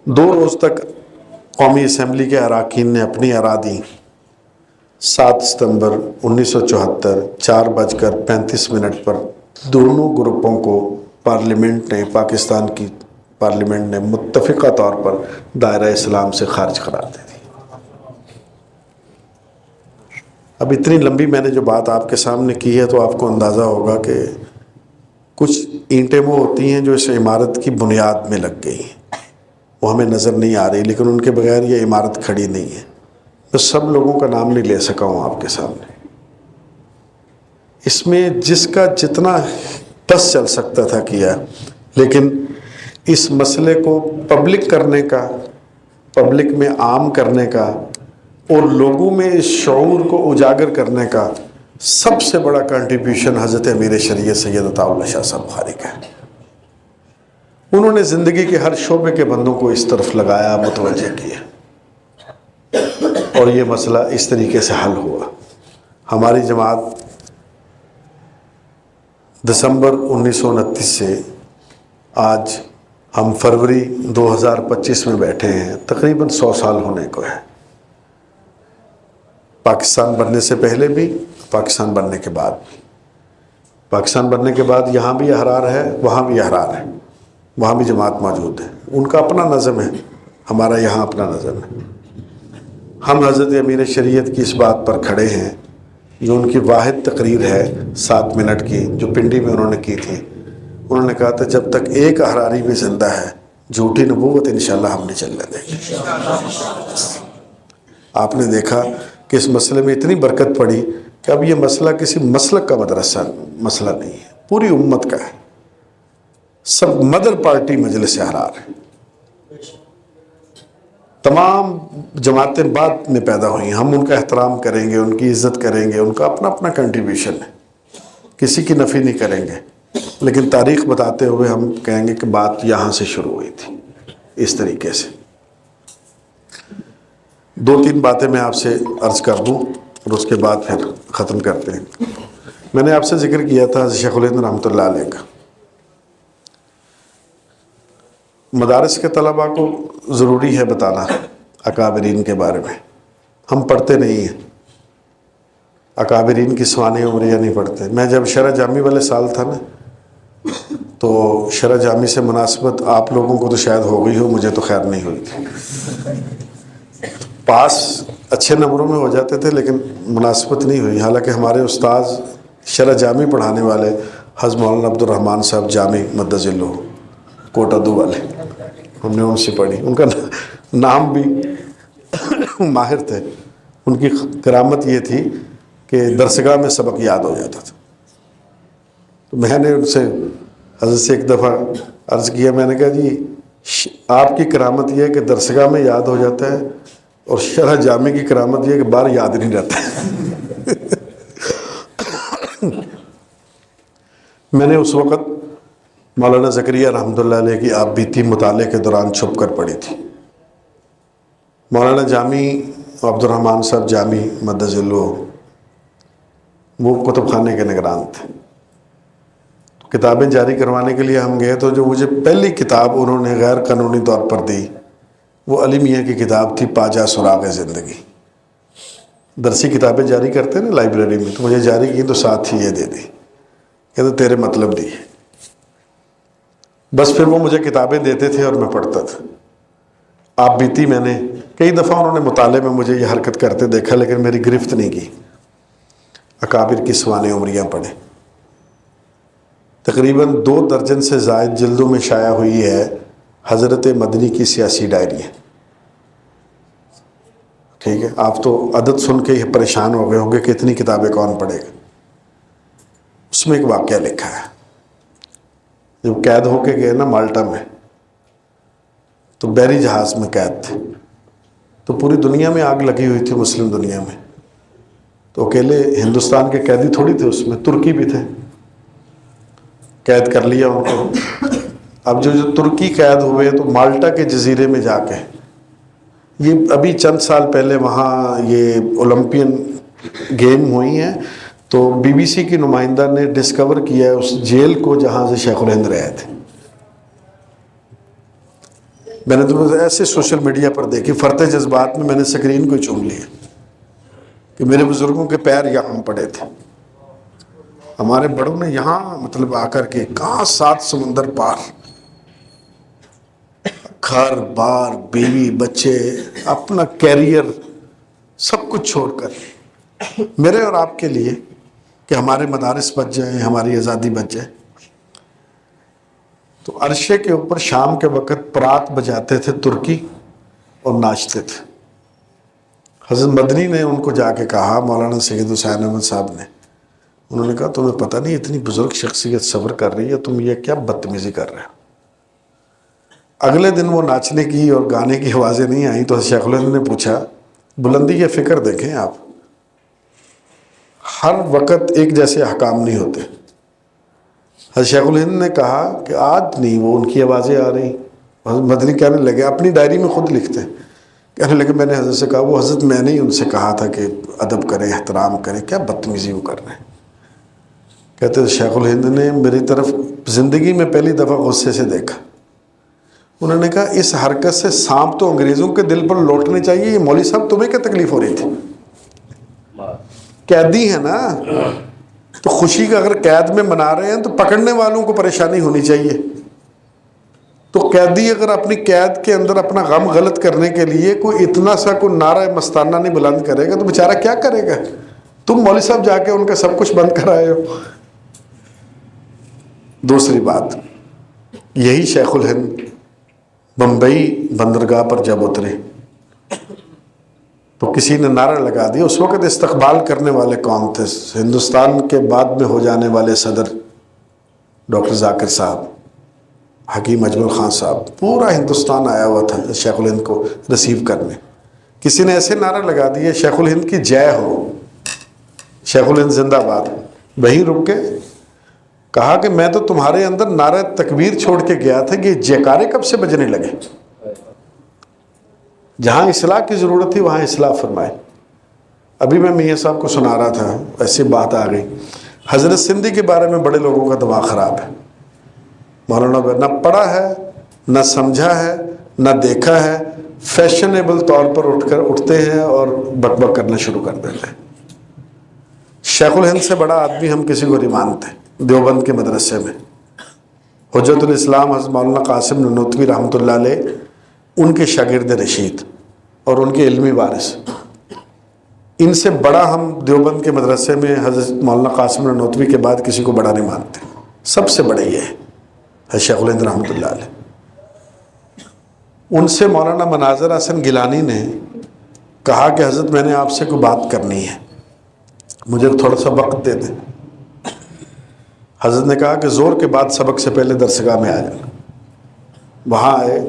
2 روز تک قومی اسمبلی کے اراکین نے اپنی آراء دیں۔ 7 ستمبر 1974 4:35 پر دونوں گروپوں کو پارلیمنٹ نے، پاکستان کی پارلیمنٹ نے متفقہ طور پر دائرہ اسلام سے خارج قرار دے دی۔ اب اتنی لمبی میں نے جو بات آپ کے سامنے کی ہے تو آپ کو اندازہ ہوگا کہ کچھ اینٹیں وہ ہوتی ہیں جو اس عمارت کی بنیاد میں لگ گئی ہیں، وہ ہمیں نظر نہیں آ رہی، لیکن ان کے بغیر یہ عمارت کھڑی نہیں ہے۔ میں سب لوگوں کا نام نہیں لے سکا ہوں آپ کے سامنے۔ اس میں جس کا جتنا بس چل سکتا تھا کیا، لیکن اس مسئلے کو پبلک کرنے کا، پبلک میں عام کرنے کا اور لوگوں میں اس شعور کو اجاگر کرنے کا سب سے بڑا کنٹریبیوشن حضرت امیر شریعت سید عطا اللہ شاہ صاحب بخاری کا ہے۔ انہوں نے زندگی کے ہر شعبے کے بندوں کو اس طرف لگایا، متوجہ کیا، اور یہ مسئلہ اس طریقے سے حل ہوا۔ ہماری جماعت دسمبر 1929 سے آج ہم فروری 2025 میں بیٹھے ہیں، تقریباً 100 سال ہونے کو ہے۔ پاکستان بننے سے پہلے بھی، پاکستان بننے کے بعد بھی۔ پاکستان بننے کے بعد یہاں بھی احرار ہے، وہاں بھی احرار ہے، وہاں بھی جماعت موجود ہے، ان کا اپنا نظم ہے، ہمارا یہاں اپنا نظم ہے۔ ہم حضرت امیر شریعت کی اس بات پر کھڑے ہیں جو ان کی واحد تقریر ہے 7 منٹ کی، جو پنڈی میں انہوں نے کی تھی۔ انہوں نے کہا تھا جب تک ایک احراری بھی زندہ ہے، جھوٹی نبوت انشاءاللہ ہم نہیں چلنے دیں گے۔ آپ نے دیکھا کہ اس مسئلے میں اتنی برکت پڑی کہ اب یہ مسئلہ کسی مسلک کا مسئلہ نہیں ہے، پوری امت کا ہے۔ سب مدر پارٹی مجلس احرار ہے، تمام جماعتیں بعد میں پیدا ہوئی، ہم ان کا احترام کریں گے، ان کی عزت کریں گے، ان کا اپنا اپنا کنٹریبیوشن ہے، کسی کی نفی نہیں کریں گے، لیکن تاریخ بتاتے ہوئے ہم کہیں گے کہ بات یہاں سے شروع ہوئی تھی، اس طریقے سے۔ 2-3 باتیں میں آپ سے عرض کر دوں اور اس کے بعد پھر ختم کرتے ہیں۔ میں نے آپ سے ذکر کیا تھا شیخ الہند رحمۃ اللہ علیہ کا۔ مدارس کے طلباء کو ضروری ہے بتانا اکابرین کے بارے میں، ہم پڑھتے نہیں ہیں، اکابرین کی سوانح عمریہ نہیں پڑھتے۔ میں جب شرح جامی والے سال تھا نا، تو شرح جامی سے مناسبت آپ لوگوں کو تو شاید ہو گئی ہو، مجھے تو خیر نہیں ہوئی تھی۔ پاس اچھے نمبروں میں ہو جاتے تھے لیکن مناسبت نہیں ہوئی، حالانکہ ہمارے استاذ شرح جامی پڑھانے والے حضرت مولانا عبد الرحمن صاحب جامی مدظ اللہ کوٹہ دو والے، ہم نے ان سے پڑھی، ان کا نام بھی ماہر تھے۔ ان کی کرامت یہ تھی کہ درسگاہ میں سبق یاد ہو جاتا تھا۔ تو میں نے ان سے حضرت سے ایک دفعہ عرض کیا، میں نے کہا جی آپ کی کرامت یہ ہے کہ درسگاہ میں یاد ہو جاتا ہے، اور شرح جامی کی کرامت یہ ہے کہ باہر یاد نہیں رہتا ہے۔ میں نے اس وقت مولانا زکریا رحمۃ اللہ علیہ کی آپ بیتی مطالعے کے دوران چھپ کر پڑھی تھی۔ مولانا جامی عبد الرحمن صاحب جامی مدظ اللہ وہ کتب خانے کے نگران تھے۔ کتابیں جاری کروانے کے لیے ہم گئے تو جو مجھے پہلی کتاب انہوں نے غیر قانونی طور پر دی وہ علی میاں کی کتاب تھی پاجا سراغ زندگی۔ درسی کتابیں جاری کرتے ہیں نا لائبریری میں، تو مجھے جاری کی تو ساتھ ہی یہ دے دی، کہتے تیرے مطلب دی ہے. بس پھر وہ مجھے کتابیں دیتے تھے اور میں پڑھتا تھا. آپ بیتی میں نے کئی دفعہ انہوں نے مطالعے میں مجھے یہ حرکت کرتے دیکھا، لیکن میری گرفت نہیں کی. اکابر کی سوانح عمریاں پڑھیں. تقریباً 2 درجن سے زائد جلدوں میں شائع ہوئی ہے حضرت مدنی کی سیاسی ڈائریاں. ٹھیک ہے، آپ تو عدد سن کے ہی پریشان ہو گئے ہوں گے کہ اتنی کتابیں کون پڑھے گا. اس میں ایک واقعہ لکھا ہے، جب قید ہو کے گئے نا مالٹا میں، تو بحری جہاز میں قید تھے، تو پوری دنیا میں آگ لگی ہوئی تھی، مسلم دنیا میں. تو اکیلے ہندوستان کے قیدی تھوڑی تھے، اس میں ترکی بھی تھے. قید کر لیا ان کو. اب جو ترکی قید ہوئے تو مالٹا کے جزیرے میں جا کے، یہ ابھی چند سال پہلے وہاں یہ اولمپئن گیم ہوئی ہیں، تو بی بی سی کی نمائندہ نے ڈسکور کیا ہے اس جیل کو جہاں سے شیخ الہند رہے تھے. میں نے تو ایسے سوشل میڈیا پر دیکھی، فرط جذبات میں نے سکرین کو چوم لیا کہ میرے بزرگوں کے پیر یہاں پڑے تھے. ہمارے بڑوں نے یہاں مطلب آ کر کے کہاں 7 سمندر پار، گھر بار بیوی بچے اپنا کیریئر سب کچھ چھوڑ کر میرے اور آپ کے لیے کہ ہمارے مدارس بچ جائیں، ہماری آزادی بچ جائے. تو عرشے کے اوپر شام کے وقت پرات بجاتے تھے ترکی اور ناچتے تھے. حضرت مدنی نے ان کو جا کے کہا، مولانا سید حسین احمد صاحب نے، انہوں نے کہا تمہیں پتہ نہیں اتنی بزرگ شخصیت صبر کر رہی ہے، تم یہ کیا بدتمیزی کر رہے ہو. اگلے دن وہ ناچنے کی اور گانے کی آوازیں نہیں آئیں تو شیخ الہند نے پوچھا، بلندی کے فکر دیکھیں آپ، ہر وقت ایک جیسے احکام نہیں ہوتے. حضرت شیخ الہند نے کہا کہ آج نہیں وہ ان کی آوازیں آ رہی. حضرت مدنی کہنے لگے، اپنی ڈائری میں خود لکھتے ہیں، کہنے لگے میں نے حضرت سے کہا، وہ حضرت میں نے ہی ان سے کہا تھا کہ ادب کریں احترام کریں، کیا بدتمیزی وہ کر رہے ہیں. کہتے شیخ الہند نے میری طرف زندگی میں پہلی دفعہ غصے سے دیکھا. انہوں نے کہا اس حرکت سے سانپ تو انگریزوں کے دل پر لوٹنے چاہیے، یہ مولوی صاحب تمہیں کیا تکلیف ہو رہی تھی؟ قیدی ہیں نا، تو خوشی کا اگر قید میں منا رہے ہیں تو پکڑنے والوں کو پریشانی ہونی چاہیے. تو قیدی اگر اپنی قید کے اندر اپنا غم غلط کرنے کے لیے کوئی اتنا سا کوئی نعرہ مستانہ نہیں بلند کرے گا تو بیچارہ کیا کرے گا؟ تم مولوی صاحب جا کے ان کا سب کچھ بند کرائے ہو. دوسری بات، یہی شیخ الہند بمبئی بندرگاہ پر جب اترے تو کسی نے نعرہ لگا دیا. اس وقت استقبال کرنے والے کون تھے؟ ہندوستان کے بعد میں ہو جانے والے صدر ڈاکٹر ذاکر صاحب، حکیم اجمل خان صاحب، پورا ہندوستان آیا ہوا تھا شیخ الہند کو ریسیو کرنے. کسی نے ایسے نعرہ لگا دیا، شیخ الہند کی جے ہو، شیخ الہند زندہ باد. وہیں رک کے کہا کہ میں تو تمہارے اندر نعرہ تکبیر چھوڑ کے گیا تھا کہ یہ جیکارے کب سے بجنے لگے. جہاں اصلاح کی ضرورت تھی وہاں اصلاح فرمائے. ابھی میں میاں صاحب کو سنا رہا تھا، ایسی بات آ گئی، حضرت سندھی کے بارے میں بڑے لوگوں کا دماغ خراب ہے. مولانا نہ پڑھا ہے، نہ سمجھا ہے، نہ دیکھا ہے، فیشنیبل طور پر اٹھتے ہیں اور بک بک کرنا شروع کر دیتے ہیں. شیخ الہند سے بڑا آدمی ہم کسی کو نہیں مانتے. دیوبند کے مدرسے میں حجت الاسلام حضرت مولانا قاسم ننوتوی رحمۃ اللہ علیہ ان کے شاگرد رشید اور ان کے علمی وارث، ان سے بڑا ہم دیوبند کے مدرسے میں حضرت مولانا قاسم ننوتوی کے بعد کسی کو بڑا نہیں مانتے. سب سے بڑے یہ ہے حضرت شیخ الہند رحمۃ اللہ علیہ. ان سے مولانا مناظر حسن گیلانی نے کہا کہ حضرت میں نے آپ سے کوئی بات کرنی ہے، مجھے تھوڑا سا وقت دے دیں. حضرت نے کہا کہ زور کے بعد سبق سے پہلے درسگاہ میں آ جانا. وہاں آئے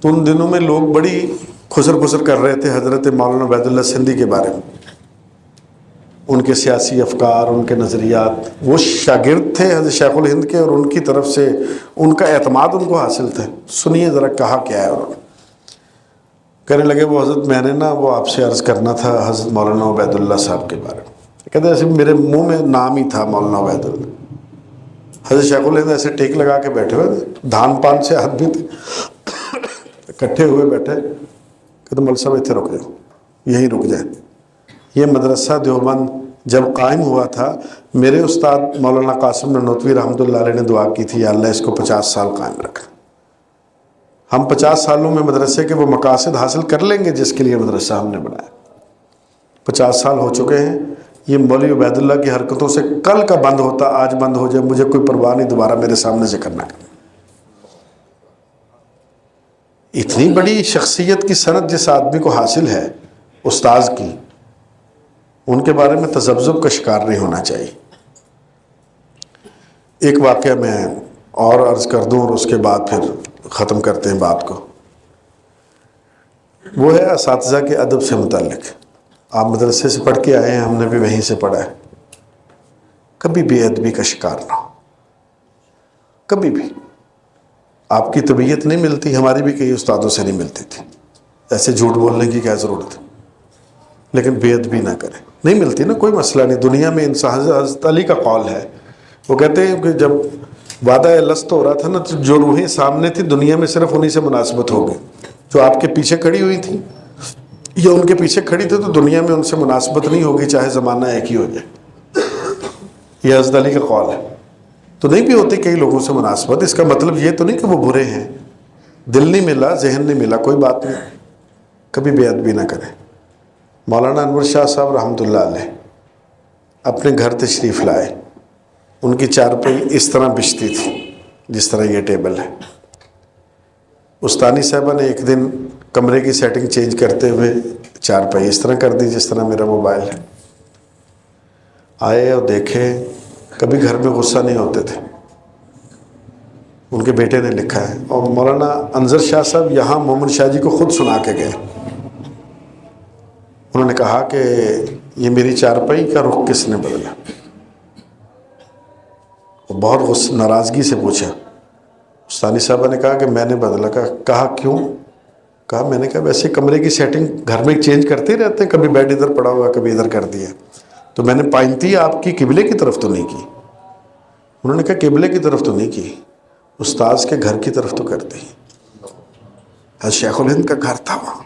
تو ان دنوں میں لوگ بڑی خسر کر رہے تھے حضرت مولانا عبید اللہ سندھی کے بارے میں، ان کے سیاسی افکار، ان کے نظریات. وہ شاگرد تھے حضرت شیخ الہند کے اور ان کی طرف سے ان کا اعتماد ان کو حاصل تھے. سنیے ذرا کہا کیا ہے. انہوں نے کہنے لگے وہ حضرت میں نے نا وہ آپ سے عرض کرنا تھا حضرت مولانا عبید اللہ صاحب کے بارے میں. کہتے ایسے میرے منہ میں نام ہی تھا مولانا عبید اللہ. حضرت شیخ الہند ایسے ٹیک لگا کے بیٹھے ہوئے تھے، دھان پان سے آدمی تھے، اکٹھے ہوئے بیٹھے. کہتے مول صاحب اتنے رک جاؤ، یہیں رک جائیں. یہ مدرسہ دیوبند جب قائم ہوا تھا، میرے استاد مولانا قاسم نانوتوی رحمۃ اللہ علیہ نے دعا کی تھی، یا اللہ اس کو 50 سال قائم رکھا۔ ہم 50 سالوں میں مدرسے کے وہ مقاصد حاصل کر لیں گے جس کے لیے مدرسہ ہم نے بنایا۔ 50 سال ہو چکے ہیں، یہ مولوی عبید اللہ کی حرکتوں سے کل کا بند ہوتا آج بند ہو جائے، مجھے کوئی پرواہ نہیں، دوبارہ میرے سامنے ذکر نہ کریں۔ اتنی بڑی شخصیت کی سند جس آدمی کو حاصل ہے استاذ کی، ان کے بارے میں تذبذب کا شکار نہیں ہونا چاہیے۔ ایک واقعہ میں اور عرض کر دوں اور اس کے بعد پھر ختم کرتے ہیں بات کو۔ وہ ہے اساتذہ کے ادب سے متعلق۔ آپ مدرسے سے پڑھ کے آئے ہیں، ہم نے بھی وہیں سے پڑھا ہے۔ کبھی بے ادبی کا شکار نہ ہو، کبھی بھی۔ آپ کی طبیعت نہیں ملتی، ہماری بھی کئی استادوں سے نہیں ملتی تھی، ایسے جھوٹ بولنے کی کیا ضرورت ہے، لیکن بے ادبی نہ کریں۔ نہیں ملتی نا، کوئی مسئلہ نہیں، دنیا میں انسان، حضرت علی کا قول ہے، وہ کہتے ہیں کہ جب وعدہ لست ہو رہا تھا نا، تو جو روحیں سامنے تھی دنیا میں صرف انہی سے مناسبت ہو گئی، جو آپ کے پیچھے کھڑی ہوئی تھی یا ان کے پیچھے کھڑی تھی تو دنیا میں ان سے مناسبت نہیں ہوگی، چاہے زمانہ ایک ہی ہو جائے۔ یہ حضرت علی کا قول ہے۔ تو نہیں بھی ہوتی کئی لوگوں سے مناسبت، اس کا مطلب یہ تو نہیں کہ وہ برے ہیں، دل نہیں ملا، ذہن نہیں ملا، کوئی بات نہیں، کبھی بے ادبی نہ کریں۔ مولانا انور شاہ صاحب رحمۃ اللہ علیہ اپنے گھر تشریف لائے، ان کی چارپائی اس طرح بچھتی تھی جس طرح یہ ٹیبل ہے۔ استانی صاحبہ نے ایک دن کمرے کی سیٹنگ چینج کرتے ہوئے چارپائی اس طرح کر دی جس طرح میرا موبائل ہے۔ آئے اور دیکھے، کبھی گھر میں غصہ نہیں ہوتے تھے، ان کے بیٹے نے لکھا ہے، اور مولانا انظر شاہ صاحب یہاں مومن شاہ جی کو خود سنا کے گئے۔ انہوں نے کہا کہ یہ میری چارپائی کا رخ کس نے بدلا؟ وہ بہت ناراضگی سے پوچھا۔ استانی صاحبہ نے کہا کہ میں نے بدلا۔ کہا کیوں؟ کہا میں نے کہا ویسے کمرے کی سیٹنگ گھر میں چینج کرتے ہی رہتے ہیں، کبھی بیڈ ادھر پڑا ہوا کبھی ادھر کر دیا، تو میں نے پائنتی آپ کی قبلے کی طرف تو نہیں کی۔ انہوں نے کہا قبلے کی طرف تو نہیں کی، استاذ کے گھر کی طرف تو کر دی۔ حضرت شیخ الہند کا گھر تھا وہاں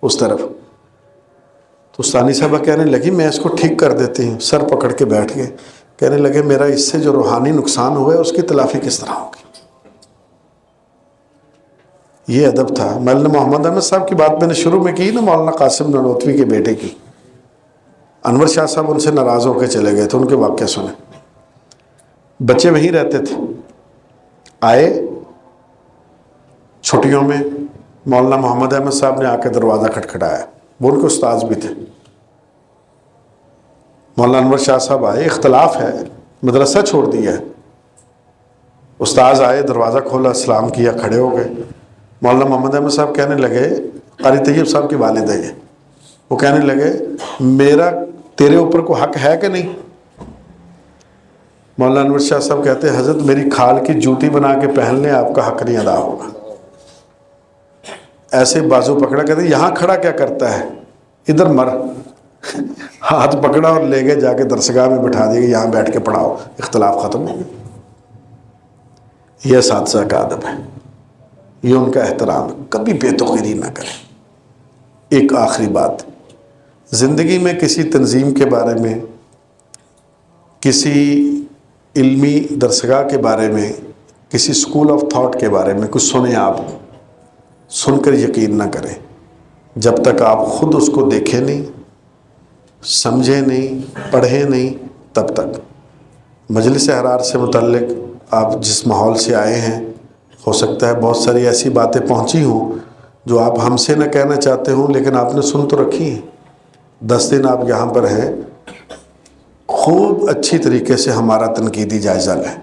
اس طرف۔ تو استانی صاحبہ کہنے لگی میں اس کو ٹھیک کر دیتی ہوں، سر پکڑ کے بیٹھ گئے، کہنے لگے میرا اس سے جو روحانی نقصان ہوا ہے اس کی تلافی کس طرح ہوگی؟ یہ ادب تھا۔ مولانا محمد احمد صاحب کی بات میں نے شروع میں کی نا، مولانا قاسم نانوتوی کے بیٹے کی، انور شاہ صاحب ان سے ناراض ہو کے چلے گئے تھے، ان کے واقعہ سنیں۔ بچے وہیں رہتے تھے، آئے چھٹیوں میں، مولانا محمد احمد صاحب نے آ کے دروازہ کھٹکھٹایا، وہ ان کے استاذ بھی تھے۔ مولانا انور شاہ صاحب آئے، اختلاف ہے، مدرسہ چھوڑ دیا ہے۔ استاذ آئے، دروازہ کھولا، سلام کیا، کھڑے ہو گئے۔ مولانا محمد احمد صاحب کہنے لگے، قاری طیب صاحب کی والد ہے یہ، وہ کہنے لگے میرا تیرے اوپر کو حق ہے کہ نہیں؟ مولانا انور شاہ صاحب کہتے ہیں حضرت میری کھال کی جوتی بنا کے پہن لیں، آپ کا حق نہیں ادا ہوگا۔ ایسے بازو پکڑا، کہتے ہیں یہاں کھڑا کیا کرتا ہے، ادھر مر۔ ہاتھ پکڑا اور لے گئے، جا کے درسگاہ میں بٹھا دیے، یہاں بیٹھ کے پڑھاؤ، اختلاف ختم ہو گیا۔ یہ اساتذہ کا ادب ہے، یہ ان کا احترام، کبھی بے توقیری نہ کریں۔ ایک آخری بات، زندگی میں کسی تنظیم کے بارے میں، کسی علمی درسگاہ کے بارے میں، کسی اسکول آف تھاٹ کے بارے میں کچھ سنیں، آپ سن کر یقین نہ کریں جب تک آپ خود اس کو دیکھیں نہیں، سمجھیں نہیں، پڑھیں نہیں، تب تک۔ مجلس احرار سے متعلق آپ جس ماحول سے آئے ہیں، ہو سکتا ہے بہت ساری ایسی باتیں پہنچی ہوں جو آپ ہم سے نہ کہنا چاہتے ہوں، لیکن آپ نے سن تو رکھی ہیں۔ 10 دن آپ یہاں پر ہیں، خوب اچھی طریقے سے ہمارا تنقیدی جائزہ لیں،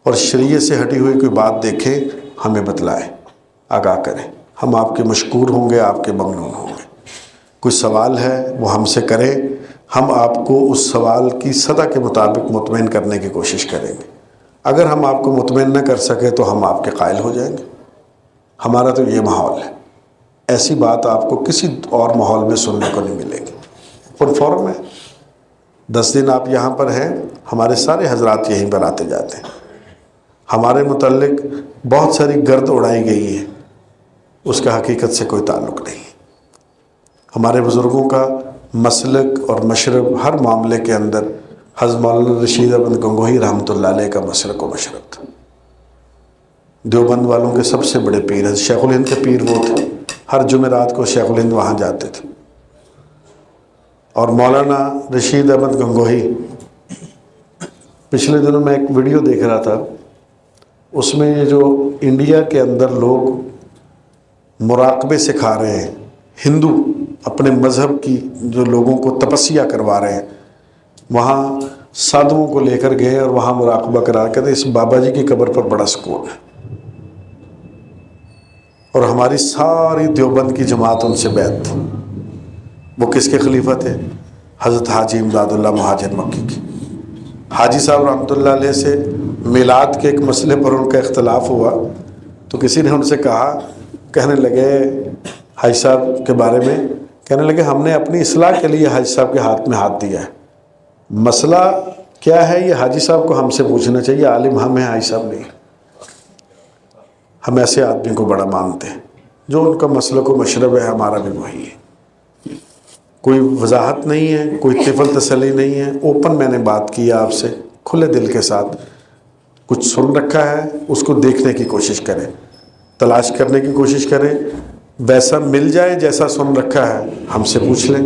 اور شریعت سے ہٹی ہوئی کوئی بات دیکھیں، ہمیں بتلائیں، آگاہ کریں۔ ہم آپ کے مشکور ہوں گے، آپ کے ممنون ہوں گے۔ کوئی سوال ہے وہ ہم سے کریں، ہم آپ کو اس سوال کی سطح کے مطابق مطمئن کرنے کی کوشش کریں گے۔ اگر ہم آپ کو مطمئن نہ کر سکے تو ہم آپ کے قائل ہو جائیں گے۔ ہمارا تو یہ ماحول ہے، ایسی بات آپ کو کسی اور ماحول میں سننے کو نہیں ملے گی۔ کنفرم ہے، 10 دن آپ یہاں پر ہیں، ہمارے سارے حضرات یہیں پر آتے جاتے ہیں، ہمارے متعلق بہت ساری گرد اڑائی گئی ہے، اس کا حقیقت سے کوئی تعلق نہیں ہے۔ ہمارے بزرگوں کا مسلک اور مشرب ہر معاملے کے اندر حضرت مولانا رشید احمد گنگوہی رحمۃ اللہ علیہ کا مسلک و مشرب تھا۔ دیوبند والوں کے سب سے بڑے پیر، شیخ الہند کے پیر وہ تھے، ہر جمعرات کو شیخ الہند وہاں جاتے تھے۔ اور مولانا رشید احمد گنگوہی، پچھلے دنوں میں ایک ویڈیو دیکھ رہا تھا، اس میں یہ جو انڈیا کے اندر لوگ مراقبے سکھا رہے ہیں، ہندو اپنے مذہب کی جو لوگوں کو تپسیا کروا رہے ہیں، وہاں سادھوؤں کو لے کر گئے اور وہاں مراقبہ کرا کے اس بابا جی کی قبر پر بڑا سکون ہے۔ اور ہماری ساری دیوبند کی جماعت ان سے بیعت تھی۔ وہ کس کے خلیفہ تھے؟ حضرت حاجی امداد اللہ مہاجر مکی کی۔ حاجی صاحب رحمۃ اللہ علیہ سے میلاد کے ایک مسئلے پر ان کا اختلاف ہوا تو کسی نے ان سے کہا، کہنے لگے حاجی صاحب کے بارے میں، کہنے لگے ہم نے اپنی اصلاح کے لیے حاجی صاحب کے ہاتھ میں ہاتھ دیا ہے، مسئلہ کیا ہے یہ حاجی صاحب کو ہم سے پوچھنا چاہیے، عالم ہم ہیں، حاجی صاحب نہیں۔ ہم ایسے آدمی کو بڑا مانتے ہیں، جو ان کا مسلک و مشرب ہے، ہمارا بھی وہی ہے۔ کوئی وضاحت نہیں ہے، کوئی طفل تسلی نہیں ہے، اوپن میں نے بات کی آپ سے کھلے دل کے ساتھ۔ کچھ سن رکھا ہے اس کو دیکھنے کی کوشش کریں، تلاش کرنے کی کوشش کریں، ویسا مل جائے جیسا سن رکھا ہے ہم سے پوچھ لیں،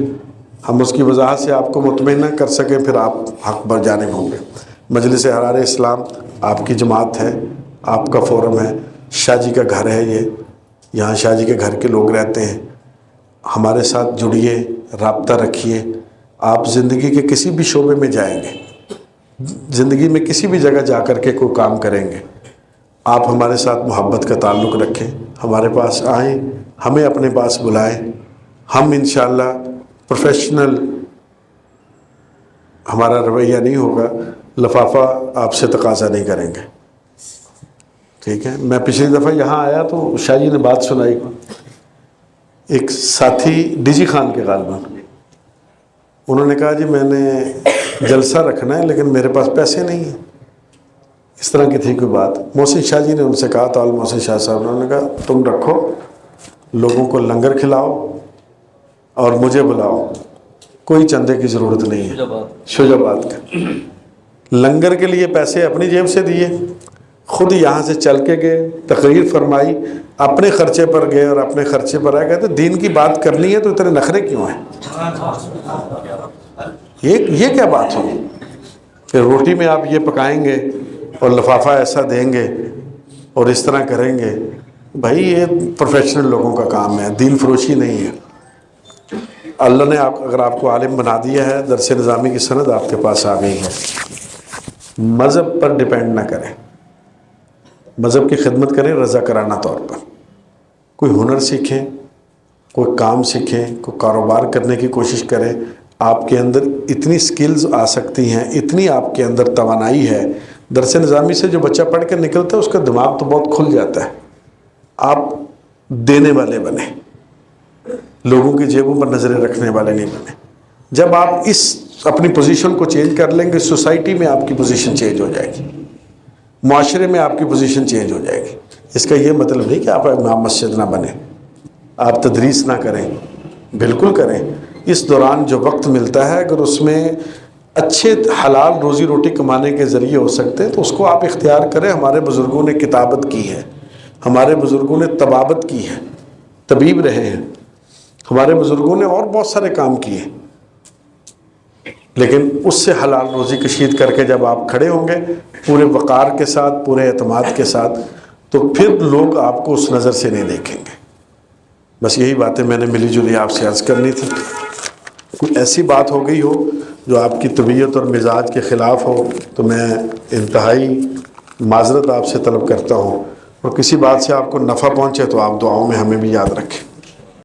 ہم اس کی وضاحت سے آپ کو مطمئن کر سکیں، پھر آپ حق پر جانب ہوں گے۔ مجلس حرار اسلام آپ کی جماعت ہے، آپ کا فورم ہے، شاہ جی کا گھر ہے، یہ یہاں شاہ جی کے گھر کے لوگ رہتے ہیں۔ ہمارے ساتھ جڑیے، رابطہ رکھیے۔ آپ زندگی کے کسی بھی شعبے میں جائیں گے، زندگی میں کسی بھی جگہ جا کر کے کوئی کام کریں گے، آپ ہمارے ساتھ محبت کا تعلق رکھیں، ہمارے پاس آئیں، ہمیں اپنے پاس بلائیں، ہم انشاءاللہ پروفیشنل ہمارا رویہ نہیں ہوگا، لفافہ آپ سے تقاضا نہیں کریں گے، ٹھیک ہے۔ میں پچھلی دفعہ یہاں آیا تو شاہ جی نے بات سنائی، ایک ساتھی ڈی جی خان کے غالباً، انہوں نے کہا جی میں نے جلسہ رکھنا ہے لیکن میرے پاس پیسے نہیں ہیں، اس طرح کی تھی کوئی بات۔ محسن شاہ جی نے ان سے کہا، تعال محسن شاہ صاحب نے، انہوں نے کہا تم رکھو، لوگوں کو لنگر کھلاؤ اور مجھے بلاؤ، کوئی چندے کی ضرورت نہیں ہے۔ شجاباد کا لنگر کے لیے پیسے اپنی جیب سے دیے، خود یہاں سے چل کے گئے، تقریر فرمائی، اپنے خرچے پر گئے اور اپنے خرچے پر آئے۔ کہتے دین کی بات کرنی ہے تو اتنے نخرے کیوں ہیں؟ یہ کیا بات ہو کہ روٹی میں آپ یہ پکائیں گے اور لفافہ ایسا دیں گے اور اس طرح کریں گے؟ بھائی یہ پروفیشنل لوگوں کا کام ہے، دین فروشی نہیں ہے۔ اللہ نے اگر آپ کو عالم بنا دیا ہے، درس نظامی کی سند آپ کے پاس آ گئی ہے، مذہب پر ڈیپینڈ نہ کریں، مذہب کی خدمت کریں رضا کرانہ طور پر۔ کوئی ہنر سیکھیں، کوئی کام سیکھیں، کوئی کاروبار کرنے کی کوشش کریں۔ آپ کے اندر اتنی سکلز آ سکتی ہیں، اتنی آپ کے اندر توانائی ہے۔ درس نظامی سے جو بچہ پڑھ کے نکلتا ہے اس کا دماغ تو بہت کھل جاتا ہے۔ آپ دینے والے بنیں، لوگوں کی جیبوں پر نظریں رکھنے والے نہیں بنیں۔ جب آپ اس اپنی پوزیشن کو چینج کر لیں گے، سوسائٹی میں آپ کی پوزیشن چینج ہو جائے گی، معاشرے میں آپ کی پوزیشن چینج ہو جائے گی۔ اس کا یہ مطلب نہیں کہ آپ امام مسجد نہ بنیں، آپ تدریس نہ کریں، بالکل کریں۔ اس دوران جو وقت ملتا ہے اگر اس میں اچھے حلال روزی روٹی کمانے کے ذریعے ہو سکتے ہیں تو اس کو آپ اختیار کریں۔ ہمارے بزرگوں نے کتابت کی ہے، ہمارے بزرگوں نے طبابت کی ہے، طبیب رہے ہیں، ہمارے بزرگوں نے اور بہت سارے کام کیے، لیکن اس سے حلال روزی کشید کر کے جب آپ کھڑے ہوں گے پورے وقار کے ساتھ، پورے اعتماد کے ساتھ، تو پھر لوگ آپ کو اس نظر سے نہیں دیکھیں گے۔ بس یہی باتیں میں نے ملی جلی آپ سے عرض کرنی تھی۔ کوئی ایسی بات ہو گئی ہو جو آپ کی طبیعت اور مزاج کے خلاف ہو تو میں انتہائی معذرت آپ سے طلب کرتا ہوں، اور کسی بات سے آپ کو نفع پہنچے تو آپ دعاؤں میں ہمیں بھی یاد رکھیں۔